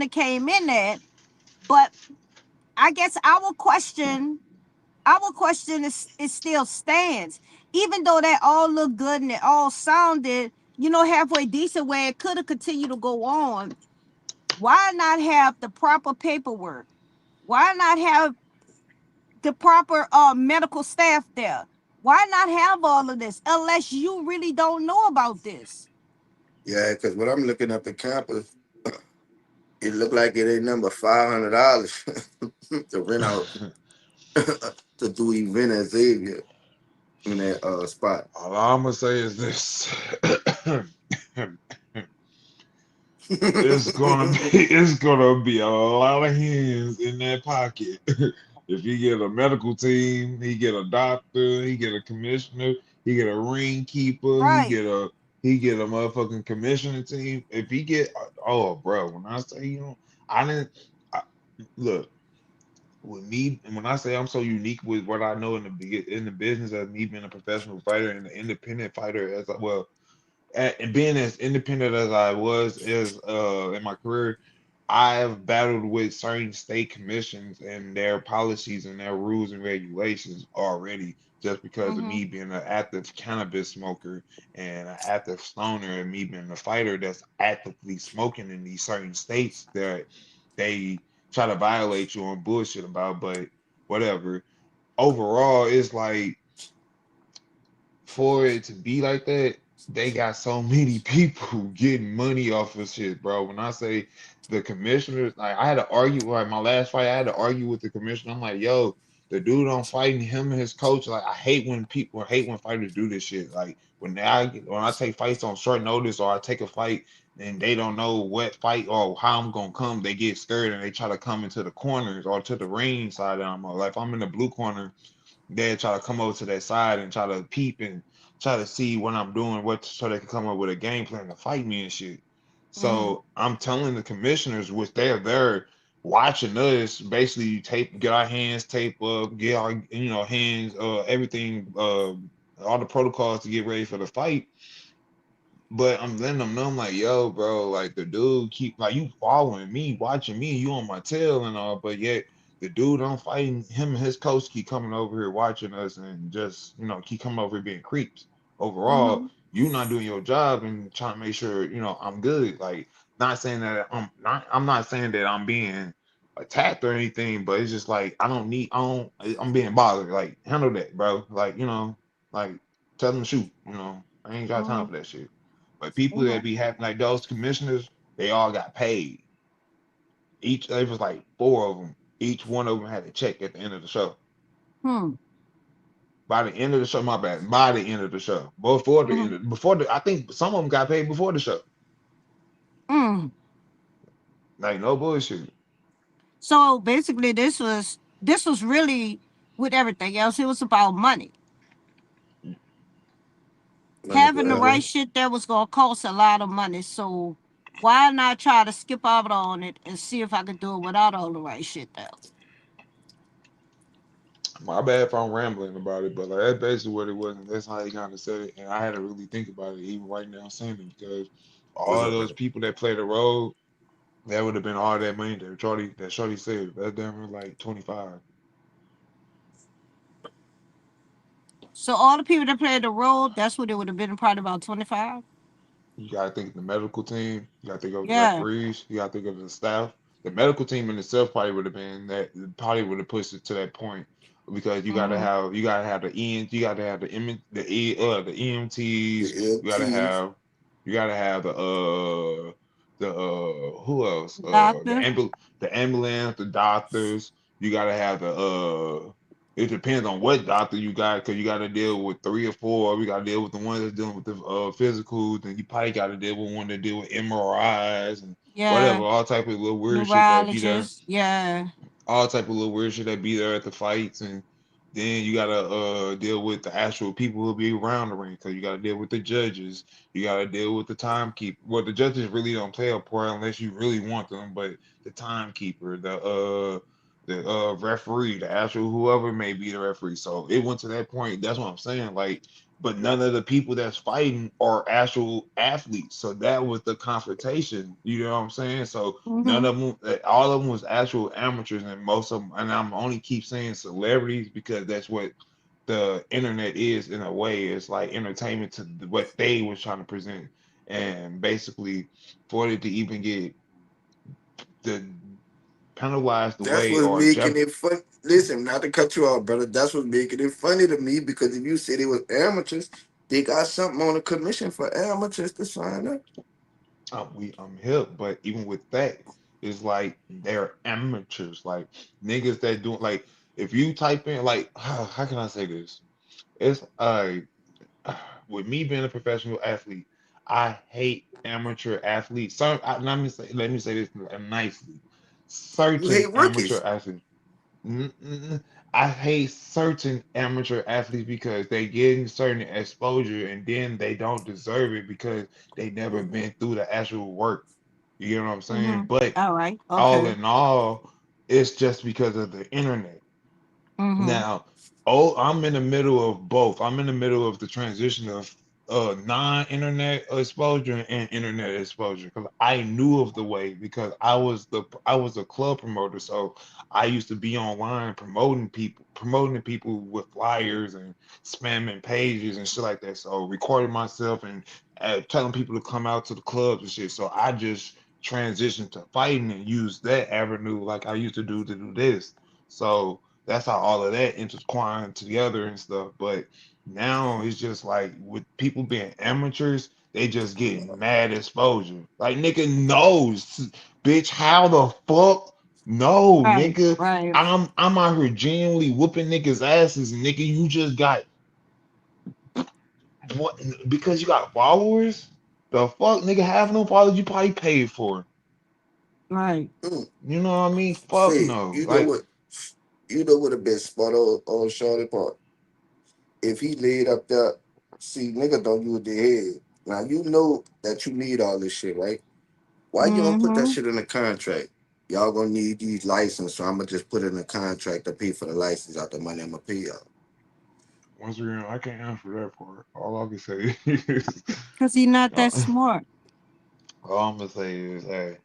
came in at, but I guess our question is it still stands. Even though they all look good and it all sounded, halfway decent where it could have continued to go on, why not have the proper paperwork? Why not have the proper medical staff there? Why not have all of this unless you really don't know about this? Yeah, because when I'm looking up the campus, it looked like it ain't number $500 to rent out to do event at Xavier in that spot. All I'm gonna say is this. It's gonna be a lot of hands in that pocket. If he get a medical team, he get a doctor, he get a commissioner, he get a ring keeper, Right. he get a motherfucking commissioning team. If he get oh bro, when I say I didn't I, look with me and when I say I'm so unique with what I know in the business as me being a professional fighter and an independent fighter as well and being as independent as I was is in my career, I've battled with certain state commissions and their policies and their rules and regulations already, just because of Mm-hmm. me being an active cannabis smoker and an active stoner, and me being a fighter that's actively smoking in these certain states that they try to violate you on bullshit about, but whatever. Overall, it's like for it to be like that, they got so many people getting money off of shit, bro. When I say the commissioners, like I had to argue, like my last fight, I had to argue with the commissioner. I'm like, yo, the dude on fighting him and his coach. Like I hate when fighters do this shit. Like when I take fights on short notice or I take a fight and they don't know what fight or how I'm gonna come, they get scared and they try to come into the corners or to the ring side. And I'm like, if I'm in the blue corner they try to come over to that side and try to peep and try to see what I'm doing, what so they can come up with a game plan to fight me and shit. Mm-hmm. So I'm telling the commissioners, which they're there watching us, basically get our hands tape up, get our hands, everything, all the protocols to get ready for the fight. But I'm letting them know, I'm like, yo, bro, like the dude keep like you following me, watching me, you on my tail and all, but yet the dude I'm fighting, him and his coach keep coming over here watching us and just, keep coming over here being creeps. Overall, Mm-hmm. you not doing your job and trying to make sure, I'm good. Like not saying that I'm not saying that I'm being attacked or anything, but it's just like I'm being bothered. Like handle that, bro. Like, like tell them to shoot, I ain't got time Mm-hmm. for that shit. But people that Okay. be having like those commissioners, they all got paid. There was like four of them. Each one of them had a check at the end of the show. Hmm. By the end of the show, my bad. By the end of the show, Mm-hmm. I think some of them got paid before the show. Mm. Like no bullshit. So basically, this was really with everything else. It was about money. Money Having the forever. right shit there was gonna cost a lot of money. So why not try to skip out on it and see if I could do it without all the right shit there? My bad if I'm rambling about it, but like that's basically what it was, and that's how he kind of said it. And I had to really think about it, even right now saying it, because What's all of up, those brother? people that played a role, that would have been all that money that Shorty saved. That's damn near like 25. So all the people that played the role, that's what it would have been, probably about 25. You gotta think of the medical team. You gotta think of the Yeah. referees. You gotta think of the staff. The medical team in itself probably would have been that. Probably would have pushed it to that point because Mm-hmm. you gotta have the you gotta have the The EMTs. You gotta LTs. have the who else Doctor. the ambulance, the doctors. You gotta have the it depends on what doctor you got, because you got to deal with three or four. We got to deal with the ones that's dealing with the physicals, and you probably got to deal with one that deal with MRIs and Yeah. whatever, all type of little weird shit that be there, Neurologist. Yeah. all type of little weird shit that be there at the fights, and then you gotta deal with the actual people who be around the ring, because you gotta deal with the judges, you gotta deal with the timekeeper. Well, the judges really don't play a part unless you really want them, but the timekeeper, the referee, the actual whoever may be the referee. So it went to that point. That's what I'm saying. Like but none of the people that's fighting are actual athletes. So that was the confrontation. You know what I'm saying? So none Mm-hmm. of them, all of them was actual amateurs, and most of them, and I'm only keep saying celebrities because that's what the internet is in a way. It's like entertainment to what they was trying to present, and basically for it to even get the penalized the That's way what's or making jump. it fun. Listen, not to cut you off, brother. That's what's making it funny to me because if you say they was amateurs, they got something on the commission for amateurs to sign up. I'm hip, but even with that, it's like they're amateurs, like niggas that do like if you type in like how can I say this? It's with me being a professional athlete, I hate amateur athletes. Let me say this nicely. You Certain hate amateur rookies. athletes. I hate certain amateur athletes because they getting certain exposure and then they don't deserve it because they never Mhm. been through the actual work. You get what I'm saying? Mm-hmm. But All right. all Okay. in all, it's just because of the internet. Mm-hmm. Now, oh, I'm in the middle of both. I'm in the middle of the transition of non-internet exposure and internet exposure because I knew of the way because I was a club promoter, so I used to be online promoting people with flyers and spamming pages and shit like that. So recording myself and telling people to come out to the clubs and shit. So I just transitioned to fighting and used that avenue like I used to do this. So that's how all of that intertwined together and stuff. But now it's just like with people being amateurs, they just get mad exposure. Like nigga knows, bitch, how the fuck? No, Right. nigga. Right. I'm out here genuinely whooping niggas' asses, and nigga, you just got what because you got followers? The fuck, nigga, half of them followers you probably paid for. Right. Mm. You know what I mean? Fuck Say, no. you know Like what? You know what a bit spot on Charlie Park. If he laid up there, see, nigga don't use their head. Now you know that you need all this shit, right? Why you don't put that Mm-hmm. shit in the contract? Y'all gonna need these license, so I'm gonna just put it in the contract to pay for the license out the money I'm gonna pay y'all. once again, I can't answer that part. All I can say is, Because he's not that uh, smart. all I'm gonna say is, hey,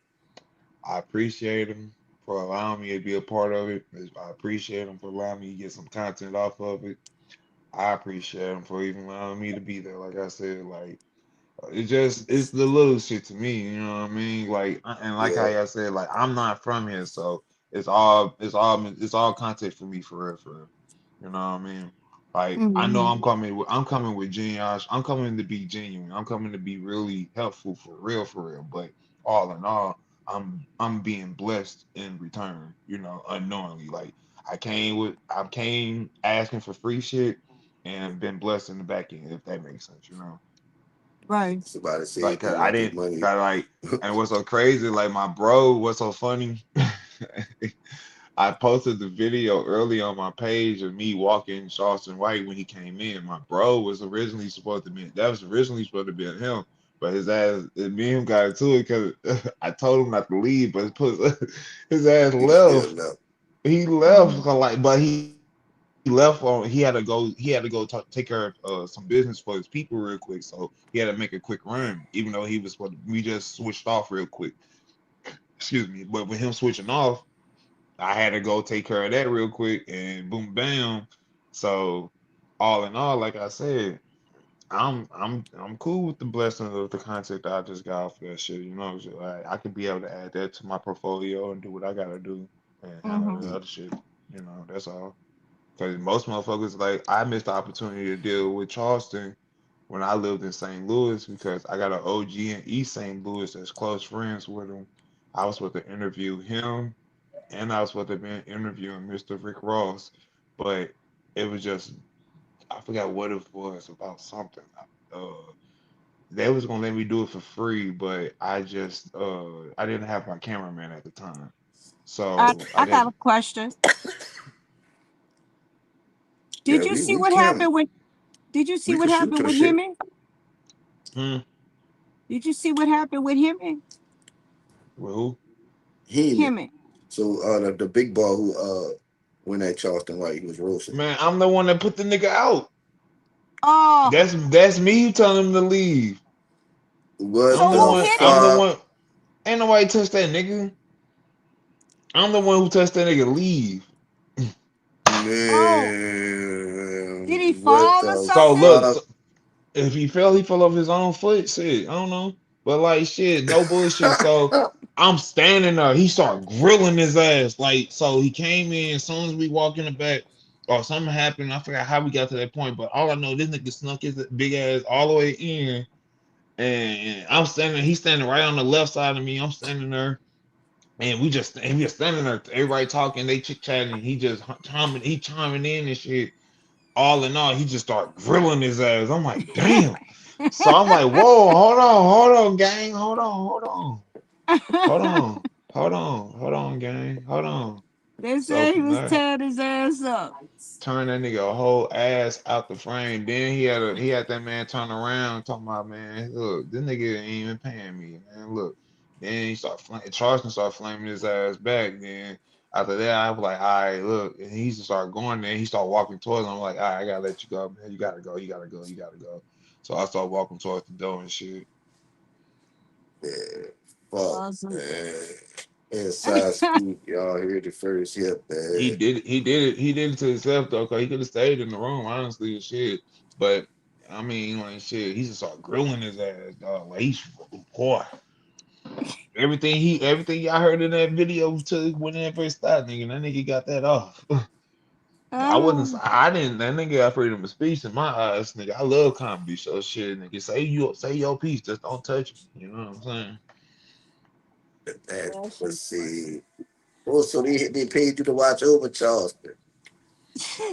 I appreciate him for allowing me to be a part of it. I appreciate him for allowing me to get some content off of it. I appreciate him for even allowing me to be there. Like I said, like it's the little shit to me. You know what I mean? Like and like how Yeah. I said, like I'm not from here, so it's all content for me for real, for real. You know what I mean? Like I know Mm-hmm. I'm coming with genuine. I'm coming to be genuine. I'm coming to be really helpful for real, for real. But all in all, I'm being blessed in return. You know, unknowingly. Like I came asking for free shit and been blessed in the back end. If that makes sense, you know. Right. Somebody say Like they I want their didn't money. got like, and what's so crazy? Like my bro, what's so funny? I posted the video early on my page of me walking Charleston White when he came in. My bro was originally supposed to be that was originally supposed to be him, but his ass, me and him got into it because I told him not to leave, but his ass He still left. love. He left Mm-hmm. like, but he left on. He had to go take care of some business for his people real quick, so he had to make a quick run, even though he was supposed to, we just switched off real quick. Excuse me, but with him switching off. I had to go take care of that real quick and boom bam. So all in all, like I said, I'm cool with the blessing of the content that I just got off of that shit. You know, so I could be able to add that to my portfolio and do what I gotta do and handle Mm-hmm. the other shit. You know, that's all. Because most motherfuckers like I missed the opportunity to deal with Charleston when I lived in St. Louis because I got an OG in East St. Louis that's close friends with him. I was supposed to interview him and I was supposed to be interviewing Mr. Rick Ross, but it was just I forgot what it was about something. Uh, they was gonna let me do it for free, but I didn't have my cameraman at the time, so I I got a didn't. question. Yeah, Did you see we what can. happened with Did you see We what can shoot happened your with shit. Hemi? Hmm. Did you see what happened with Hemi? With who? Him. Hemi. So the big ball who went at Charleston White, he was roasting him. Man, I'm the one that put the nigga out. Oh, That's me telling him to leave. What so I'm the who the one. hit I'm him? the fuck, one. Ain't nobody touch that nigga. I'm the one who touched that nigga. Leave. Oh, did he man? What fall or the So something? look, fuck? so if he fell off his own foot. Shit, I don't know. But like shit, no bullshit. So I'm standing there. He started grilling his ass. Like so, he came in as soon as we walk in the back. Or something happened. I forgot how we got to that point. But all I know, this nigga snuck his big ass all the way in. And I'm standing. He's standing right on the left side of me. I'm standing there. And we just standing there, everybody talking, they chit chatting. He just chiming in and shit. All in all, he just started grilling his ass. I'm like, damn. So I'm like, whoa, hold on, gang, hold on, gang, hold on. They So said he from was there, tearing his ass up. turn that nigga a whole ass out the frame. Then he had that man turn around talking about, man, look, this nigga ain't even paying me, man. Look. Then he started Charleston started flaming his ass back. Then after that, I was like, all right, look, and he just started going there. He started walking towards him. I'm like, all right, I gotta let you go, man. You gotta go, you gotta go, you gotta go. So I started walking towards the door and shit. Man, fuck, Awesome. man. Inside scoop, y'all heard it first. Yep, man. He did it to himself though, cause he could have stayed in the room, honestly, and shit. But I mean, like shit, he just started grilling his ass, dog. Like he's boy. Everything y'all heard in that video took when it first started, nigga. That nigga got that off. I didn't. That nigga got freedom of speech in my eyes, nigga. I love comedy, so shit, nigga. Say your piece, just don't touch me. You know what I'm saying? That That shit pussy. Oh, so they paid you to watch over Charleston.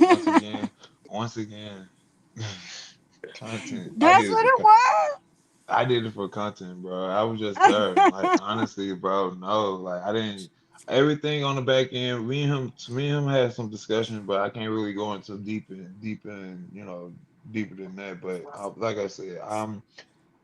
Once funny. again, once again, content. That's what it was. I did it for content, bro. I was just there. Like honestly, bro. No, like I didn't. Everything on the back end, me and him had some discussion, but I can't really go into deeper than that. But like I said,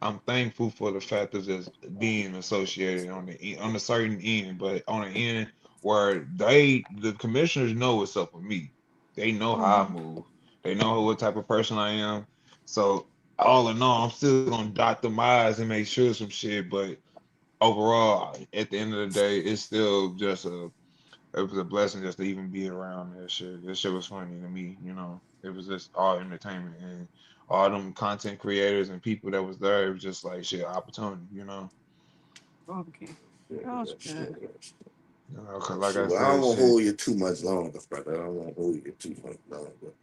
I'm thankful for the fact of just being associated on a certain end, but on an end where the commissioners know what's up with me. They know how I Mhm. move. They know what type of person I am. So all in all, I'm still gonna dot the I's and make sure some shit. But overall, at the end of the day, it's still just it was a blessing just to even be around that shit. This shit was funny to me, you know. It was just all entertainment and all them content creators and people that was there. It was just like shit, opportunity, you know. Okay. That was good. You know, cause like I Shoot, I don't said, want to shit. hold you too much longer, brother. I don't want to hold you too much longer.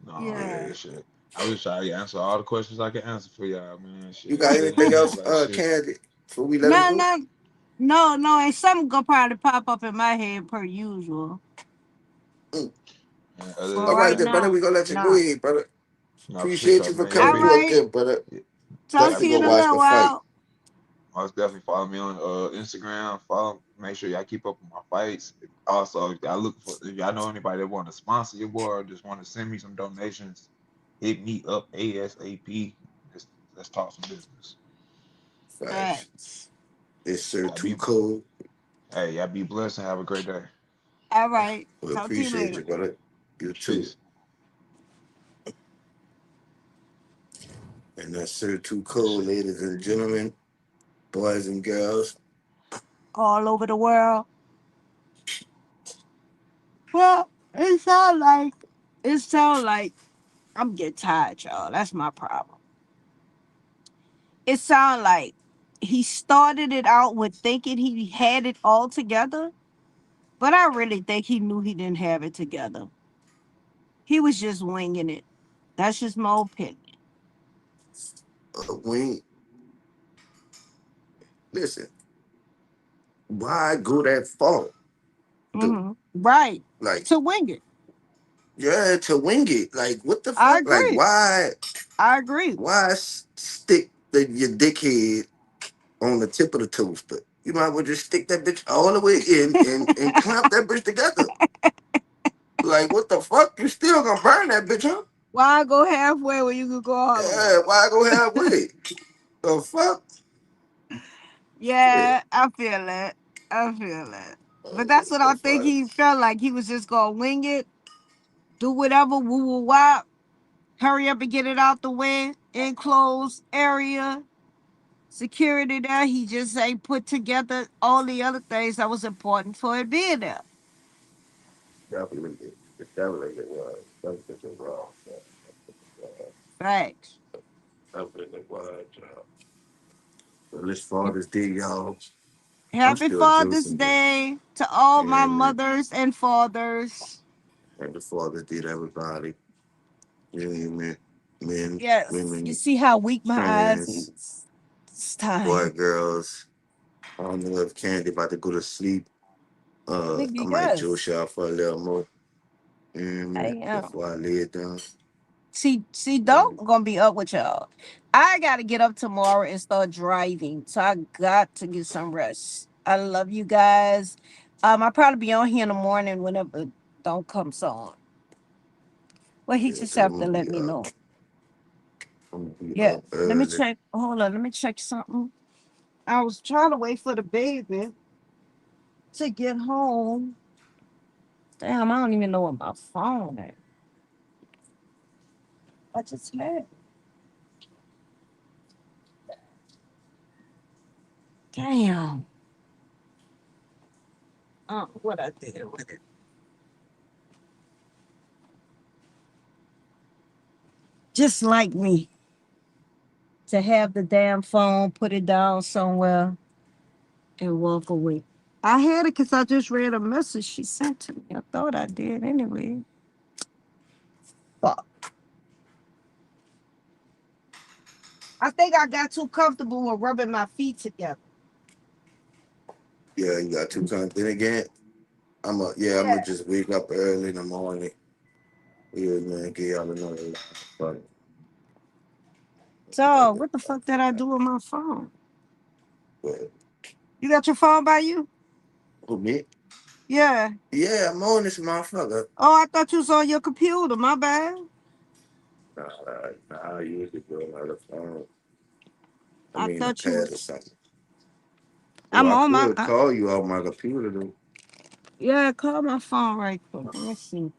No, Yeah. yeah, shit. I was trying to answer all the questions I could answer for y'all, man. You Shit, got other than anything that, else, like shit. Candy? Before we let him No, go? no, no. And something gonna probably pop up in my head per usual. Mm. And other But All than right, right then, that, brother. now, We gonna let you go nah. ahead, brother. no, for Appreciate sure, you for man. Y'all coming All be through right. again, brother. Talk y'all to Definitely be you go in a watch blessed. little the fight. while. Most definitely follow me on Instagram. Follow, make sure y'all keep up with my fights. Also, if y'all looking for, if y'all know anybody that want to sponsor your boy or just want to send me some donations, hit me up ASAP. Let's talk some business. Facts. Thanks. It's Sir Y'all Too be, Cold. hey, y'all be blessed and have a great day. All right. We Talk to you appreciate later. you, brother. You too. Peace. And that's Sir Too Cold, ladies and gentlemen, boys and girls. All over the world. Well, it sound like I'm getting tired, y'all. That's my problem. It sound like he started it out with thinking he had it all together, but I really think he knew he didn't have it together. He was just winging it. That's just my opinion. We listen. Why go that far? Dude, Right. like, To wing it. yeah, to wing it. Like, what the I fuck? Like, agree. why? I agree. Why stick your dickhead on the tip of the toaster? You might as well just stick that bitch all the way in and clamp that bitch together. Like, what the fuck? You still gonna burn that bitch, huh? Why go halfway when you could go all the way? Yeah, why go halfway? The fuck? Yeah. Yeah, I feel that. I feel that. But that's what I The think fuck? he felt like. He was just gonna wing it, do whatever, woo woo wop, Hurry up and get it out the way. Enclosed area. Security there. He just ain't put together all the other things that was important for it being there. Definitely, it definitely was. Definitely was. Facts. Definitely was. Well, this Father's Day, y'all. I'm Happy still Father's juicing, man. Day to all my Yeah, man. mothers and fathers. Happy Father's Day to everybody. Yeah, man. Men, Yes. You women, see how weak my eyes trans, is? It's boy, time. girls. I don't know if Candy about to go to sleep. I Nigga, might juice yes. y'all for a little more. I Man, am. before I lay it down. See, Um, don't gonna be up with y'all. I gotta get up tomorrow and start driving. So I got to get some rest. I love you guys. I'll probably be on here in the morning whenever don't come on. Well, he yeah, just 'cause have to let me know. I'm gonna be Yeah. up Let me early. check. Hold on, let me check something. I was trying to wait for the baby to get home. Damn, I don't even know what my phone is. I just had. Damn. What I did with it. Just like me to have the damn phone, put it down somewhere, and walk away. I had it because I just read a message she sent to me. I thought I did anyway. Fuck. I think I got too comfortable with rubbing my feet together. Yeah, you got two times. Then again, I'm gonna Yeah. just wake up early in the morning. Yeah, man, get y'all another line. But, So, what the fuck did I do with my phone? but You got your phone by you? who me? Yeah. Yeah, I'm on this motherfucker. Oh, I thought you was on your computer. My bad. I usually go on the phone. I I mean, a thought you pad or was. something. Well, I'm I on my. could call you off my computer though. Yeah, call my phone right quick. Let me see.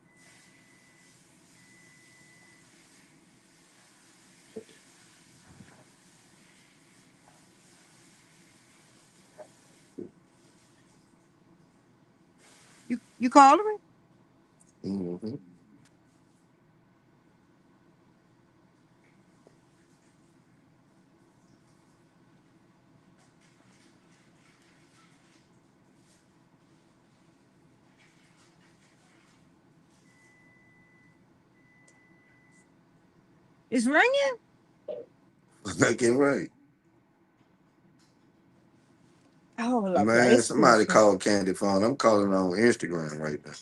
You calling me? Mm-hmm. It's ringing. Fucking right. Oh, look, Man, it's cool. somebody called Candy Phone. I'm calling on Instagram right now.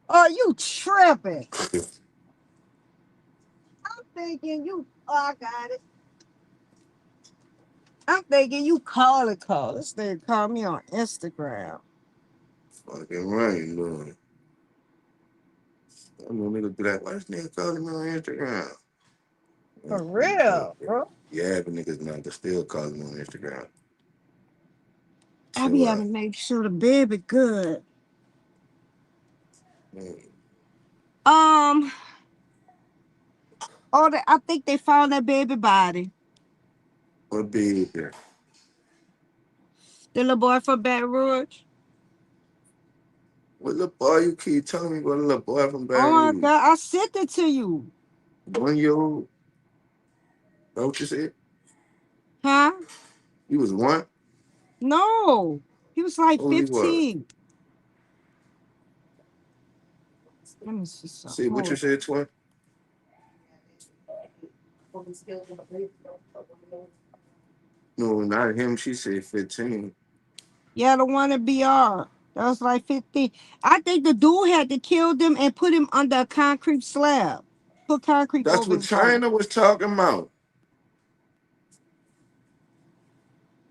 Oh, you tripping? I'm thinking you. Oh, I got it. I'm thinking you call. This thing called me on Instagram. Fucking right, Lord. I'm gonna nigga be like, why this nigga calling me on Instagram? For real, bro. Yeah, but niggas not they still calling me on Instagram. I be Chill having out. to make sure the baby good. Man, Um. Oh, I think they found that baby body. what big there? The little boy from Baton Rouge. What little boy you keep telling me about a little boy from Oh Baton my Rouge? God, I sent it to you. 1 year old? That what you said? Huh? You was one? No. He was like Only what? 15. Let me see something. See what you Hold said, twin? No, not him. She said 15. Yeah, the one at BR. That was like 15. I think the dude had to kill them and put him under a concrete slab. Put concrete That's over what his body. China was talking about.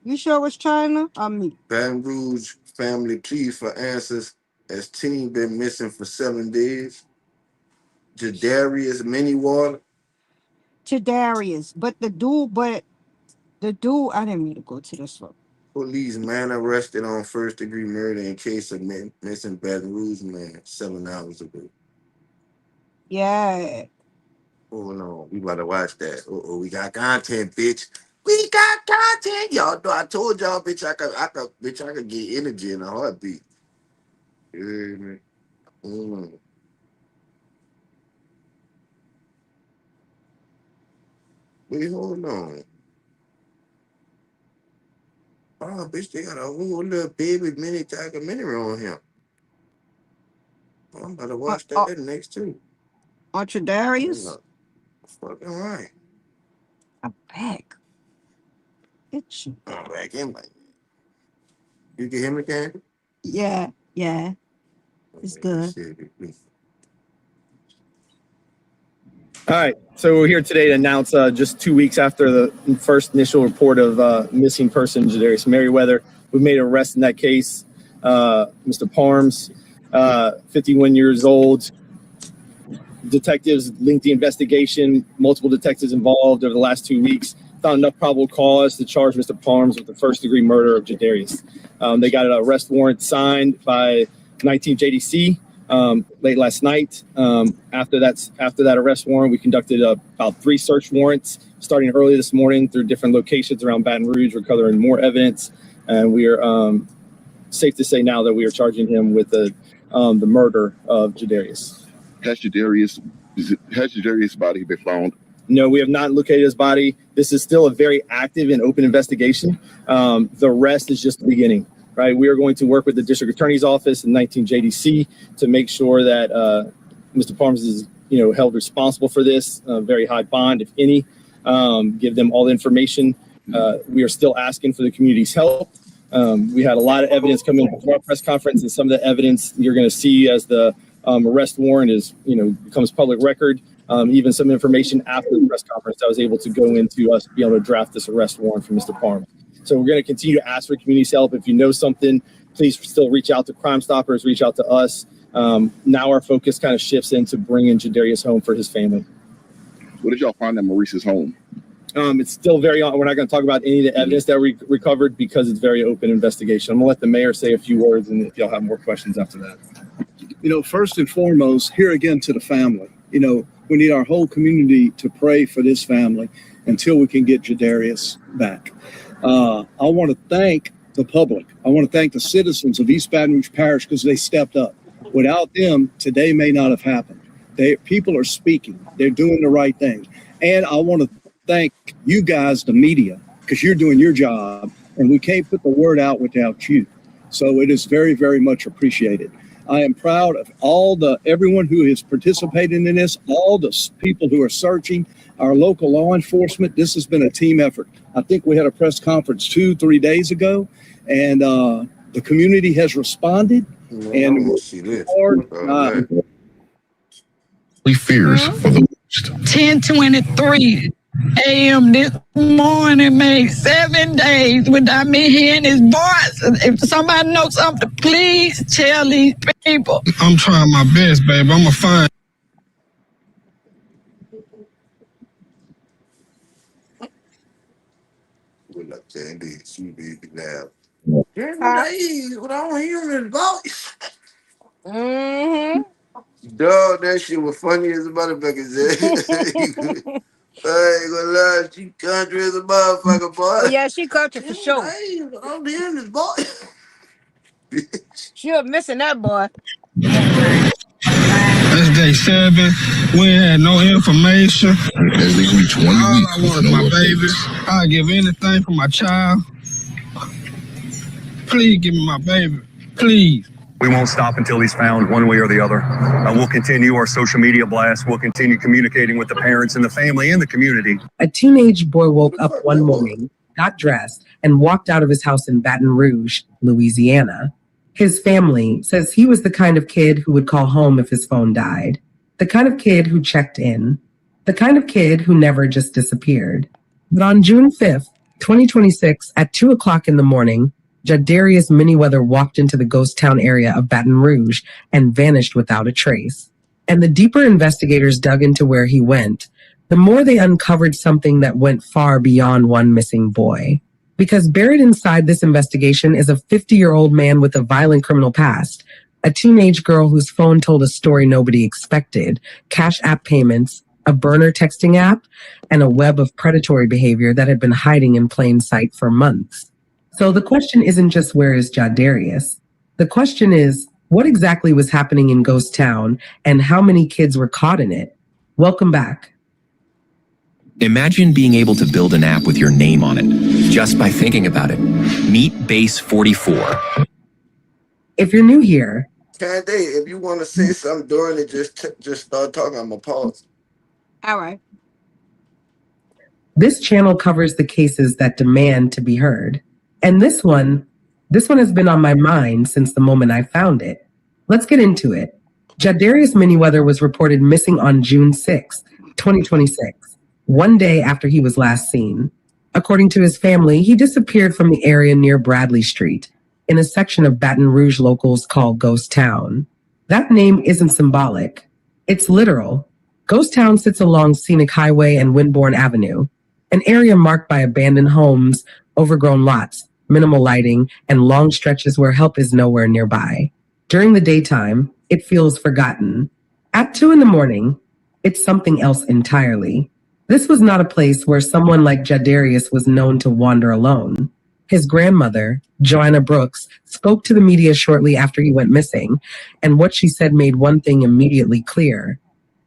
You sure it was China or me? Baton Rouge family pleads for answers as teen been missing for 7 days. Jadarius Manywater, To Darius. But the dude, I didn't mean to go to this one. police man arrested on first-degree murder in case of missing Baton Rouge man 7 hours ago. Yeah. Oh no, we better watch that. Oh, we got content, bitch. We got content. Y'all know I told y'all, bitch, I could get energy in a heartbeat. You hear me? Wait, hold on. Oh, bitch, they got a whole little baby mini documentary on him. I'm about to watch that next too. Archer Darius? No, fucking right. I'm back. It's you. I'm back in my. You can hear me, Candy? Yeah. It's good. All right, so we're here today to announce just 2 weeks after the first initial report of missing person Jadarius Merriweather, we made an arrest in that case. Mr. Parms, 51 years old. Detectives linked the investigation. Multiple detectives involved over the last 2 weeks. Found enough probable cause to charge Mr. Parms with the first-degree murder of Jadarius. They got an arrest warrant signed by 19 JDC. Late last night. After that arrest warrant, we conducted about 3 search warrants starting early this morning through different locations around Baton Rouge, recovering more evidence. And we are safe to say now that we are charging him with the murder of Jadarius. Has Jadarius' body been found? No, we have not located his body. This is still a very active and open investigation. The rest is just the beginning. Right, we are going to work with the district attorney's office and 19 JDC to make sure that Mr. Parms is, held responsible for this. Very high bond, if any. Give them all the information. We are still asking for the community's help. We had a lot of evidence come in before our press conference, and some of the evidence you're going to see as the arrest warrant is, becomes public record. Even some information after the press conference that was able to go into us be able to draft this arrest warrant for Mr. Parms. So we're going to continue to ask for community's help. If you know something, please still reach out to Crime Stoppers, reach out to us. Now our focus kind of shifts into bringing Jadarius home for his family. What did y'all find at Maurice's home? It's still very on. We're not going to talk about any of the evidence that we recovered because it's very open investigation. I'm going to let the mayor say a few words, and if y'all have more questions after that. First and foremost, here again to the family. We need our whole community to pray for this family until we can get Jadarius back. I want to thank the public. I want to thank the citizens of East Baton Rouge Parish because they stepped up. Without them, today may not have happened. People are speaking. They're doing the right thing. And I want to thank you guys, the media, because you're doing your job, and we can't put the word out without you. So it is very, very much appreciated. I am proud of everyone who is participating in this, all the people who are searching, our local law enforcement. This has been a team effort. I think we had a press conference 2-3 days ago, and the community has responded. And We fears for the worst. 10:23 a.m. this morning made 7 days without me hearing his voice. If somebody knows something, please tell these people. I'm trying my best, babe. I'm going to find. Good luck, Candy. She be now. What I don't hear his voice. Dog, that shit was funny as a motherfucker. I ain't gonna lie, she country as a motherfucker, boy. Oh, yeah, she country for sure. I don't hear his voice. She was missing that boy. That's day 7. We ain't had no information. As they reach 1 All week. I want is my baby. I'll give anything for my child. Please give me my baby. Please. We won't stop until he's found one way or the other. We'll continue our social media blast. We'll continue communicating with the parents and the family and the community. A teenage boy woke up one morning, got dressed, and walked out of his house in Baton Rouge, Louisiana. His family says he was the kind of kid who would call home if his phone died, the kind of kid who checked in, the kind of kid who never just disappeared. But on June 5th, 2026, at 2 o'clock in the morning, Jadarius Merriweather walked into the ghost town area of Baton Rouge and vanished without a trace. And the deeper investigators dug into where he went, the more they uncovered something that went far beyond one missing boy. Because buried inside this investigation is a 50-year-old man with a violent criminal past, a teenage girl whose phone told a story nobody expected, Cash App payments, a burner texting app, and a web of predatory behavior that had been hiding in plain sight for months. So the question isn't just where is Jadarius? The question is, what exactly was happening in Ghost Town and how many kids were caught in it? Welcome back. Imagine being able to build an app with your name on it, just by thinking about it. Meet Base 44. If you're new here, Candy, if you want to say something during it, just start talking. I'm gonna pause. All right. this channel covers the cases that demand to be heard. And this one has been on my mind since the moment I found it. Let's get into it. Jadarius Manyweather was reported missing on June 6, 2026, one day after he was last seen. According to his family, he disappeared from the area near Bradley Street, in a section of Baton Rouge locals called Ghost Town. That name isn't symbolic. It's literal. Ghost Town sits along Scenic Highway and Winbourne Avenue, an area marked by abandoned homes, overgrown lots, minimal lighting, and long stretches where help is nowhere nearby. During the daytime, it feels forgotten. At 2 a.m, it's something else entirely. This was not a place where someone like Jadarius was known to wander alone. His grandmother, Joanna Brooks, spoke to the media shortly after he went missing, and what she said made one thing immediately clear.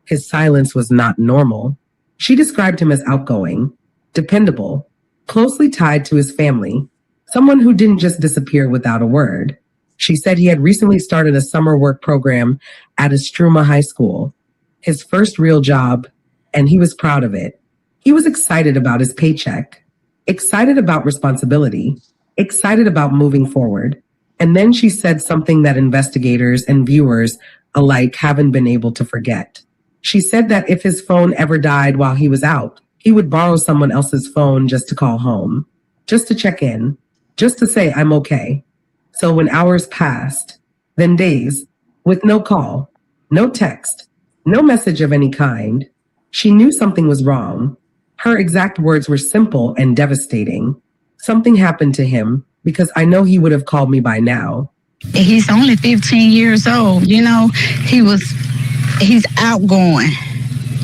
His silence was not normal. She described him as outgoing, dependable, closely tied to his family, someone who didn't just disappear without a word. She said he had recently started a summer work program at Estruma High School, his first real job, and he was proud of it. He was excited about his paycheck, excited about responsibility, excited about moving forward. And then she said something that investigators and viewers alike haven't been able to forget. She said that if his phone ever died while he was out, he would borrow someone else's phone just to call home, just to check in, just to say, I'm okay. So when hours passed, then days, with no call, no text, no message of any kind, she knew something was wrong. Her exact words were simple and devastating. Something happened to him because I know he would have called me by now. He's only 15 years old. You know, he's outgoing.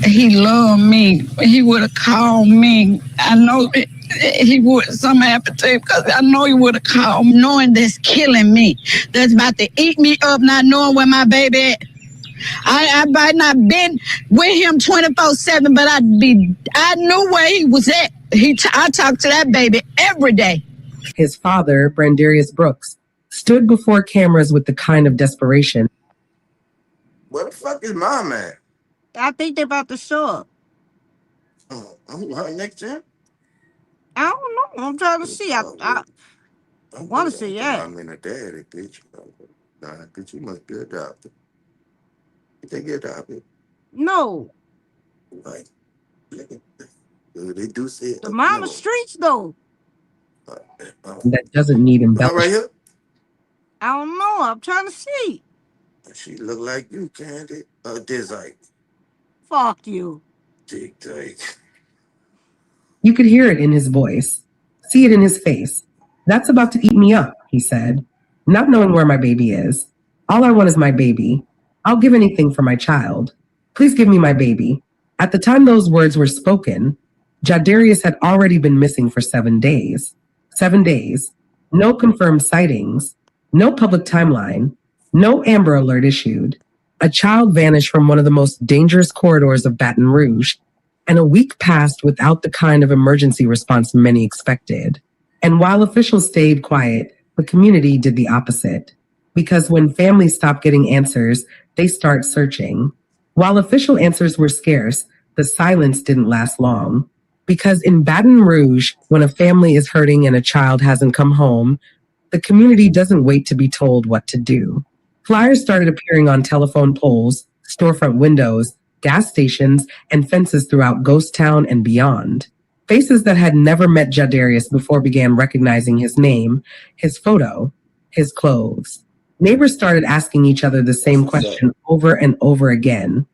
He loved me. He would have called me. I know he would, some appetite, because I know he would have called, knowing that's killing me. That's about to eat me up, not knowing where my baby at. I might not been with him 24/7, but I knew where he was at. I talked to that baby every day. His father, Brandarius Brooks, stood before cameras with the kind of desperation. Where the fuck is mom at? I think they're about to show up. I'm her next to him. I don't know. I'm trying to see. I want to see, yeah. I'm in a daddy, bitch. Nah, bitch, you must be adopted. You think you're adopted? No. Like, they do say it. The mama streets, though. That doesn't need embellishment. Right here? I don't know. I'm trying to see. She look like you, Candy. Dizite. Fuck you. Tic-tac. You could hear it in his voice, see it in his face. That's about to eat me up, he said, not knowing where my baby is. All I want is my baby. I'll give anything for my child. Please give me my baby. At the time those words were spoken, Jadarius had already been missing for 7 days. 7 days. No confirmed sightings. No public timeline. No Amber Alert issued. A child vanished from one of the most dangerous corridors of Baton Rouge, and a week passed without the kind of emergency response many expected. And while officials stayed quiet, the community did the opposite. Because when families stop getting answers, they start searching. While official answers were scarce, the silence didn't last long. Because in Baton Rouge, when a family is hurting and a child hasn't come home, the community doesn't wait to be told what to do. Flyers started appearing on telephone poles, storefront windows, gas stations, and fences throughout Ghost Town and beyond. Faces that had never met Jadarius before began recognizing his name, his photo, his clothes. Neighbors started asking each other the same question over and over again.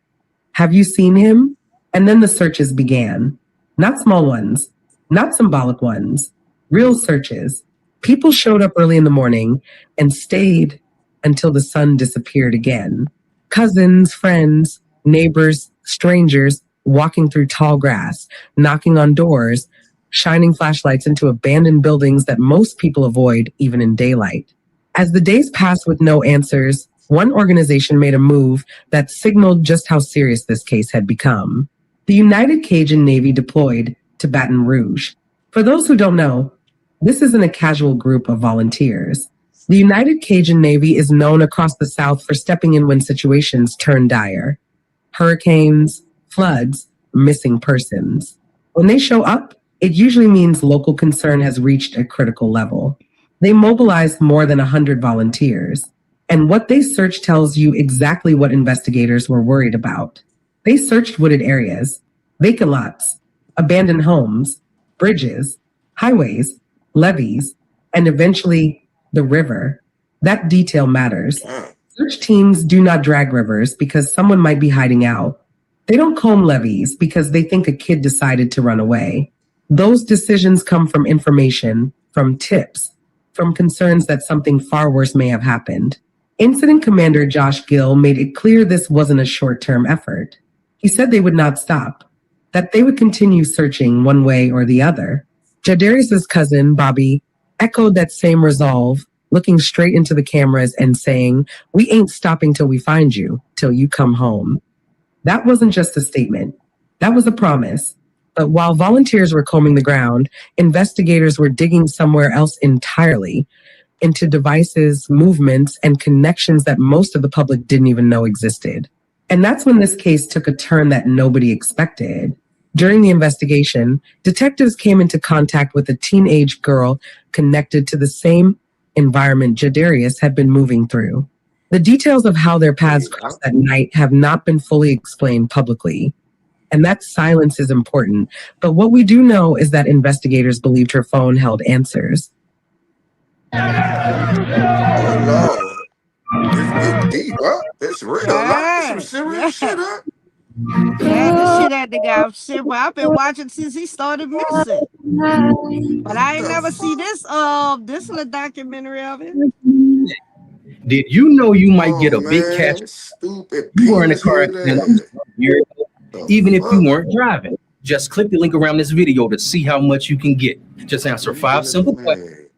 Have you seen him? And then the searches began. Not small ones, not symbolic ones, real searches. People showed up early in the morning and stayed until the sun disappeared again. Cousins, friends, neighbors, strangers, walking through tall grass, knocking on doors, shining flashlights into abandoned buildings that most people avoid even in daylight. As the days passed with no answers, one organization made a move that signaled just how serious this case had become. The United Cajun Navy deployed to Baton Rouge. For those who don't know, this isn't a casual group of volunteers. The United Cajun Navy is known across the South for stepping in when situations turn dire. Hurricanes, floods, missing persons. When they show up, it usually means local concern has reached a critical level. They mobilized more than 100 volunteers, and what they searched tells you exactly what investigators were worried about. They searched wooded areas, vacant lots, abandoned homes, bridges, highways, levees, and eventually the river. That detail matters. Search teams do not drag rivers because someone might be hiding out. They don't comb levees because they think a kid decided to run away. Those decisions come from information, from tips, from concerns that something far worse may have happened. Incident Commander Josh Gill made it clear this wasn't a short-term effort. He said they would not stop, that they would continue searching one way or the other. Jadarius's cousin, Bobby, echoed that same resolve, looking straight into the cameras and saying, "We ain't stopping till we find you, till you come home." That wasn't just a statement. That was a promise. But while volunteers were combing the ground, investigators were digging somewhere else entirely, into devices, movements, and connections that most of the public didn't even know existed. And that's when this case took a turn that nobody expected. During the investigation, detectives came into contact with a teenage girl connected to the same environment Jadarius had been moving through. The details of how their paths crossed that night have not been fully explained publicly. And that silence is important. But what we do know is that investigators believed her phone held answers. Oh, Lord. It's deep, huh? It's real. That's some serious shit, huh? Yeah, this shit had to go simple. I've been watching since he started missing. But I ain't never see this little documentary of it. Did you know you might get a big cash? You were in a car accident even if you weren't driving. Just click the link around this video to see how much you can get. Just answer 5 simple questions.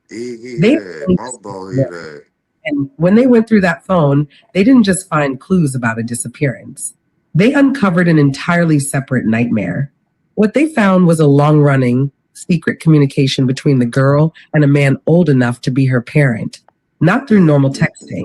And when they went through that phone, they didn't just find clues about a disappearance. They uncovered an entirely separate nightmare. What they found was a long-running, secret communication between the girl and a man old enough to be her parent, not through normal texting,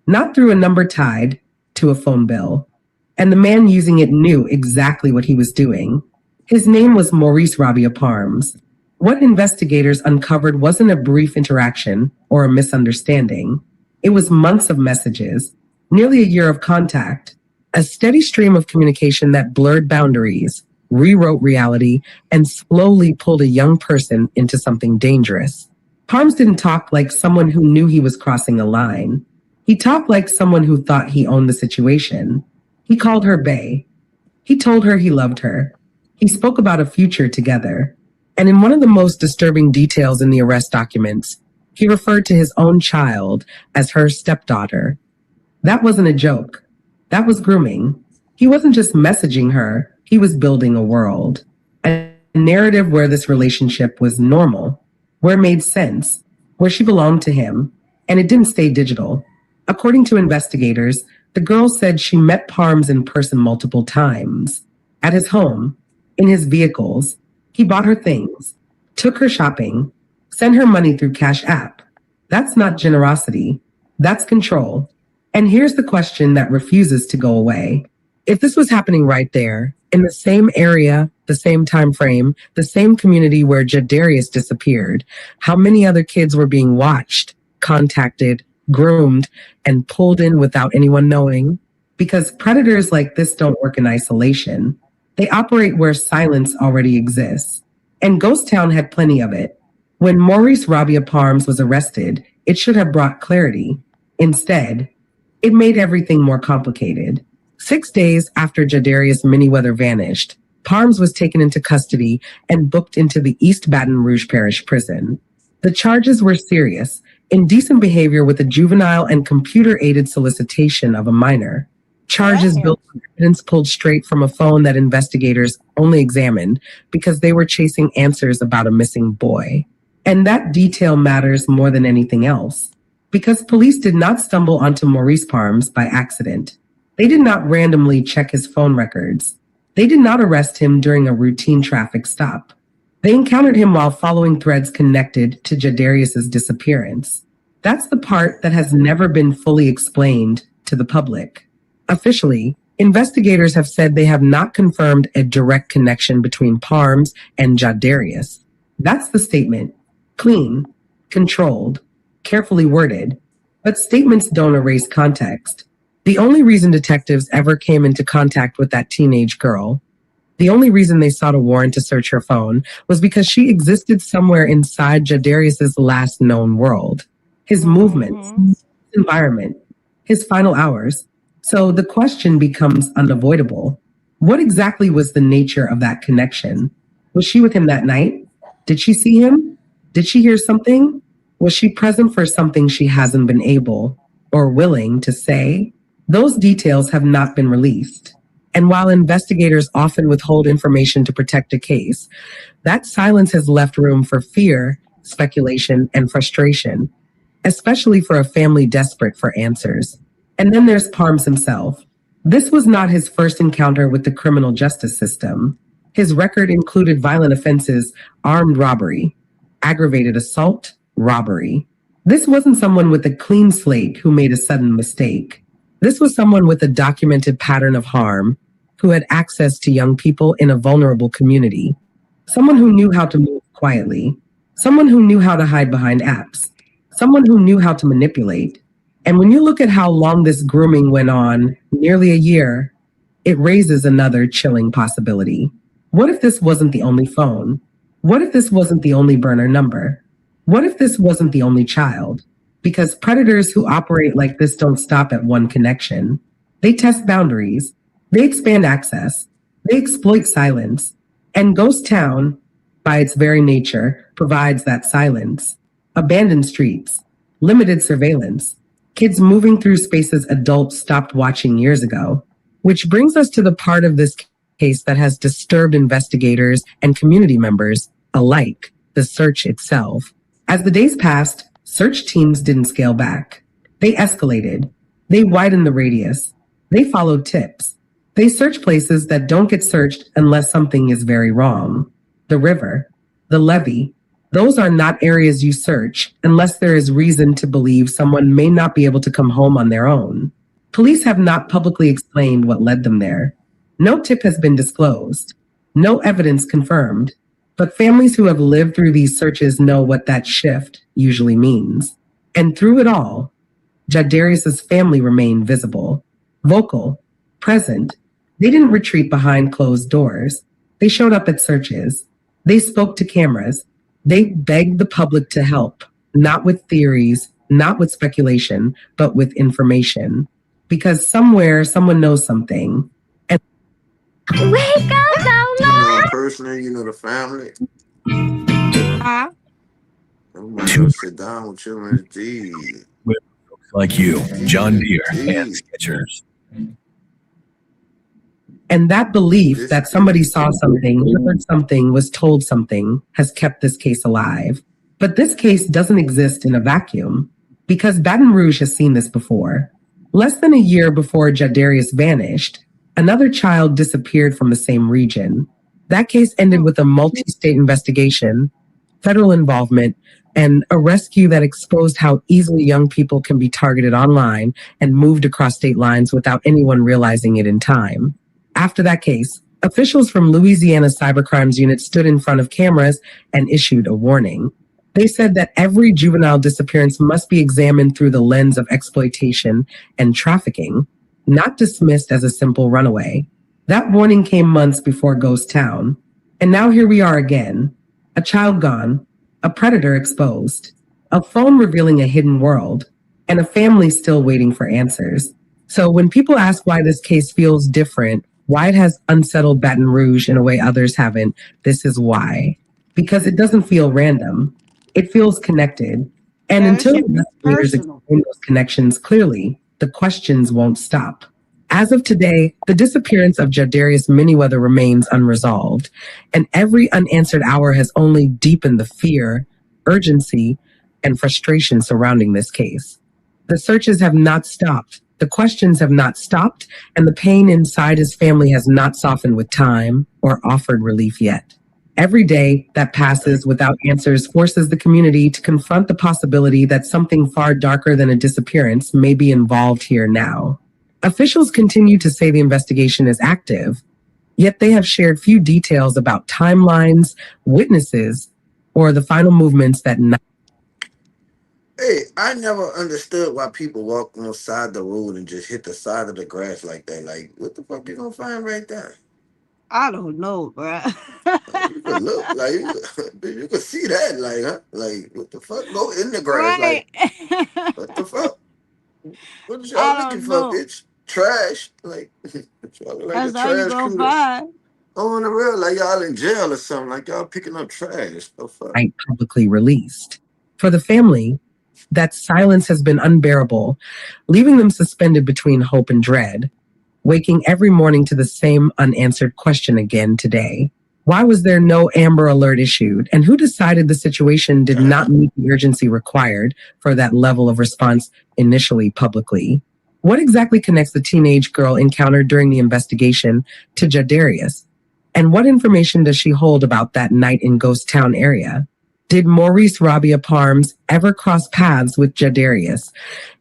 not through a number tied to a phone bill. And the man using it knew exactly what he was doing. His name was Maurice Rabia Parms. What investigators uncovered wasn't a brief interaction or a misunderstanding. It was months of messages, nearly a year of contact, a steady stream of communication that blurred boundaries, rewrote reality, and slowly pulled a young person into something dangerous. Parms didn't talk like someone who knew he was crossing a line. He talked like someone who thought he owned the situation. He called her Bae. He told her he loved her. He spoke about a future together. And in one of the most disturbing details in the arrest documents, he referred to his own child as her stepdaughter. That wasn't a joke. That was grooming. He wasn't just messaging her, he was building a world. A narrative where this relationship was normal, where it made sense, where she belonged to him, and it didn't stay digital. According to investigators, the girl said she met Parms in person multiple times. At his home, in his vehicles. He bought her things, took her shopping, sent her money through Cash App. That's not generosity. That's control. And here's the question that refuses to go away. If this was happening right there, in the same area, the same time frame, the same community where Jadarius disappeared, how many other kids were being watched, contacted, groomed, and pulled in without anyone knowing? Because predators like this don't work in isolation. They operate where silence already exists. And Ghost Town had plenty of it. When Maurice Rabia Parms was arrested, it should have brought clarity. Instead, it made everything more complicated. 6 days after Jadarius Manyweather vanished, Parms was taken into custody and booked into the East Baton Rouge Parish Prison. The charges were serious: indecent behavior with a juvenile and computer-aided solicitation of a minor. Charges built on evidence pulled straight from a phone that investigators only examined because they were chasing answers about a missing boy. And that detail matters more than anything else, because police did not stumble onto Maurice Parms by accident. They did not randomly check his phone records. They did not arrest him during a routine traffic stop. They encountered him while following threads connected to Jadarius's disappearance. That's the part that has never been fully explained to the public. Officially, investigators have said they have not confirmed a direct connection between Parms and Jadarius. That's the statement. Clean, controlled, carefully worded, but statements don't erase context. The only reason detectives ever came into contact with that teenage girl, the only reason they sought a warrant to search her phone, was because she existed somewhere inside Jadarius's last known world. His movements, his environment, his final hours. So the question becomes unavoidable. What exactly was the nature of that connection? Was she with him that night? Did she see him? Did she hear something? Was she present for something she hasn't been able or willing to say? Those details have not been released. And while investigators often withhold information to protect a case, that silence has left room for fear, speculation, and frustration, especially for a family desperate for answers. And then there's Parms himself. This was not his first encounter with the criminal justice system. His record included violent offenses, armed robbery, aggravated assault, robbery. This wasn't someone with a clean slate who made a sudden mistake. This was someone with a documented pattern of harm, who had access to young people in a vulnerable community. Someone who knew how to move quietly. Someone who knew how to hide behind apps. Someone who knew how to manipulate. And when you look at how long this grooming went on, nearly a year, it raises another chilling possibility. What if this wasn't the only phone? What if this wasn't the only burner number? What if this wasn't the only child? Because predators who operate like this don't stop at one connection. They test boundaries. They expand access. They exploit silence. And Ghost Town, by its very nature, provides that silence. Abandoned streets, limited surveillance, kids moving through spaces adults stopped watching years ago. Which brings us to the part of this case that has disturbed investigators and community members alike, the search itself. As the days passed, search teams didn't scale back. They escalated. They widened the radius. They followed tips. They search places that don't get searched unless something is very wrong. The river, the levee, those are not areas you search unless there is reason to believe someone may not be able to come home on their own. Police have not publicly explained what led them there. No tip has been disclosed. No evidence confirmed. But families who have lived through these searches know what that shift usually means. And through it all, Jadarius's family remained visible, vocal, present. They didn't retreat behind closed doors. They showed up at searches. They spoke to cameras. They begged the public to help, not with theories, not with speculation, but with information. Because somewhere, someone knows something. And Wake up, Lola! Personally, you know, the family. Huh? Everybody gotta sit down with you and tea. Like you, John Deere and Skechers. And that belief that somebody saw something, heard something, was told something, has kept this case alive. But this case doesn't exist in a vacuum, because Baton Rouge has seen this before. Less than a year before Jadarius vanished, another child disappeared from the same region. That case ended with a multi-state investigation, federal involvement, and a rescue that exposed how easily young people can be targeted online and moved across state lines without anyone realizing it in time. After that case, officials from Louisiana's cybercrimes unit stood in front of cameras and issued a warning. They said that every juvenile disappearance must be examined through the lens of exploitation and trafficking, not dismissed as a simple runaway. That warning came months before Ghost Town. And now here we are again. A child gone, a predator exposed, a phone revealing a hidden world, and a family still waiting for answers. So when people ask why this case feels different, why it has unsettled Baton Rouge in a way others haven't, this is why. Because it doesn't feel random. It feels connected. And until investigators explain those connections clearly, the questions won't stop. As of today, the disappearance of Jadarius Manyweather remains unresolved, and every unanswered hour has only deepened the fear, urgency, and frustration surrounding this case. The searches have not stopped, the questions have not stopped, and the pain inside his family has not softened with time or offered relief yet. Every day that passes without answers forces the community to confront the possibility that something far darker than a disappearance may be involved here now. Officials continue to say the investigation is active, yet they have shared few details about timelines, witnesses, or the final movements that. Hey, I never understood why people walk on the side of the road and just hit the side of the grass like that. Like, what the fuck you gonna find right there? I don't know, bro. You could look like you could see that, like, huh? Like, what the fuck? Go in the grass, Right. like, what the fuck? What is y'all I looking don't for, know. bitch? Trash, like, y'all like a That's all you trash gonna crew. find. Oh, on the real, like y'all in jail or something, like y'all picking up trash. The fuck? Publicly released. For the family, that silence has been unbearable, leaving them suspended between hope and dread, waking every morning to the same unanswered question again today. Why was there no Amber Alert issued? And who decided the situation did not meet the urgency required for that level of response initially publicly? What exactly connects the teenage girl encountered during the investigation to Jadarius? And what information does she hold about that night in Ghost Town area? Did Maurice Rabia Parms ever cross paths with Jadarius?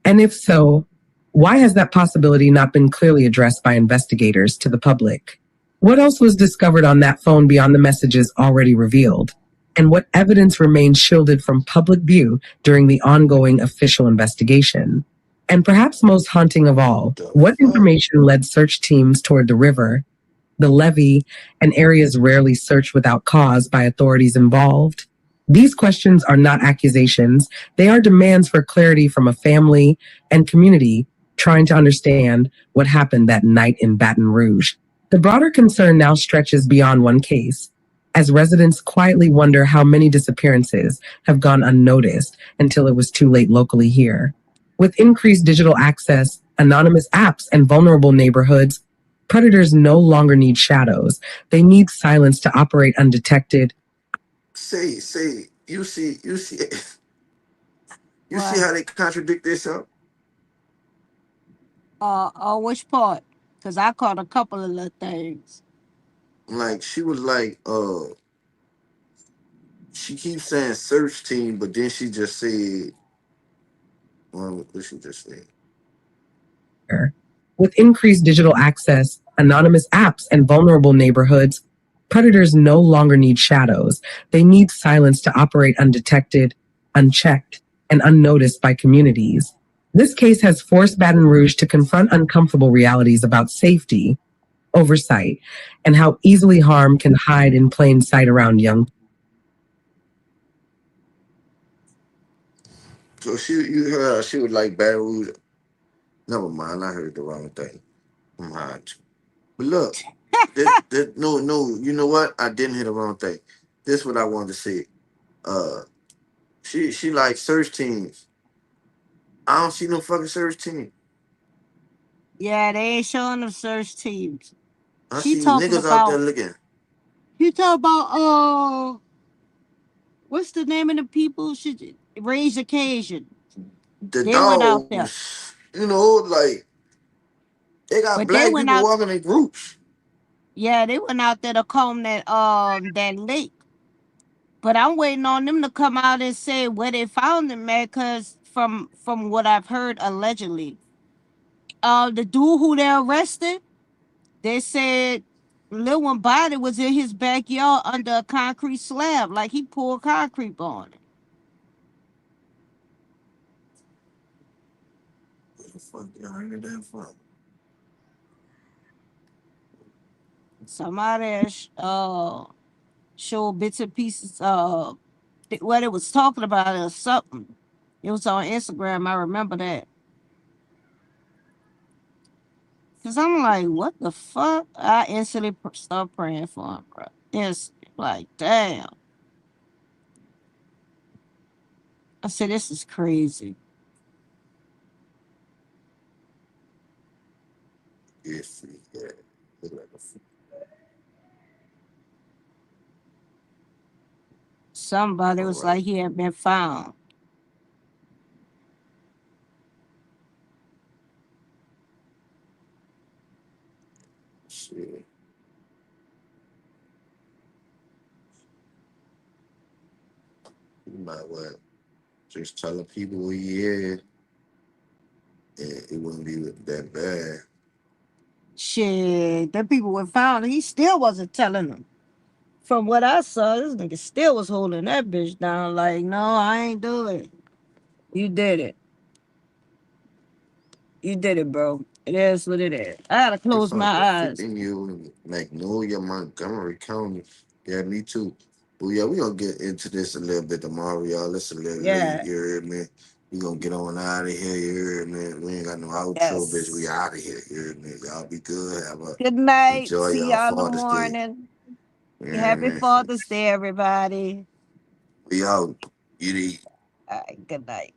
And if so, why has that possibility not been clearly addressed by investigators to the public? What else was discovered on that phone beyond the messages already revealed? And what evidence remains shielded from public view during the ongoing official investigation? And perhaps most haunting of all, what information led search teams toward the river, the levee, and areas rarely searched without cause by authorities involved? These questions are not accusations. They are demands for clarity from a family and community trying to understand what happened that night in Baton Rouge. The broader concern now stretches beyond one case, as residents quietly wonder how many disappearances have gone unnoticed until it was too late locally here. With increased digital access, anonymous apps, and vulnerable neighborhoods, predators no longer need shadows. They need silence to operate undetected. Say, you see, you see What? how they contradict themselves? Which part? Because I caught a couple of little things. Like she was like, she keeps saying search team, but then she just said, what she just said? With increased digital access, anonymous apps, and vulnerable neighborhoods, predators no longer need shadows. They need silence to operate undetected, unchecked, and unnoticed by communities. This case has forced Baton Rouge to confront uncomfortable realities about safety, oversight, and how easily harm can hide in plain sight around young. So you heard she was like Baton Rouge. Never mind, I heard the wrong thing. I'm high too. But look, no, you know what? I didn't hear the wrong thing. This is what I wanted to say. She like search teams. I don't see no fucking search team. Yeah, they ain't showing the search teams. I She see talking niggas out there about. looking. You talk about what's the name of the people? Should raise occasion. The They went out there, dogs, you know, like they got but they black went people out. walking in groups. Yeah, they went out there to comb that lake. But I'm waiting on them to come out and say where they found him at, cause from what I've heard allegedly, the dude who they arrested, they said Lil one body was in his backyard under a concrete slab, like he poured concrete on it. Where the fuck y'all heard that from? Somebody showed bits and pieces what it was talking about or something. It was on Instagram. I remember that. Cause I'm like, what the fuck? I instantly start praying for him, bro. It's like, damn. I said, this is crazy. Yes, yeah. Look like a fool. Somebody was like he had been found. Shit. You might well just telling people where he is, and it wouldn't be that bad. Shit, the people were found. He still wasn't telling them. From what I saw, this nigga still was holding that bitch down. Like, no, I ain't do it. You did it. You did it, bro. It is what it is. I gotta They close my found the eyes. 50 mule in Magnolia, Montgomery County. Yeah, me too. But yeah, we gonna get into this a little bit tomorrow, y'all. It's a little late, Yeah. you heard me? We gonna get on out of here, you heard me? We ain't got no outro, bitch. We Yes. out of here, you heard me? Y'all be good. Have a Good night. enjoy See y'all y'all in the Father's Day. morning. You heard Happy me? Father's Day, everybody. We out. You need. All right, good night.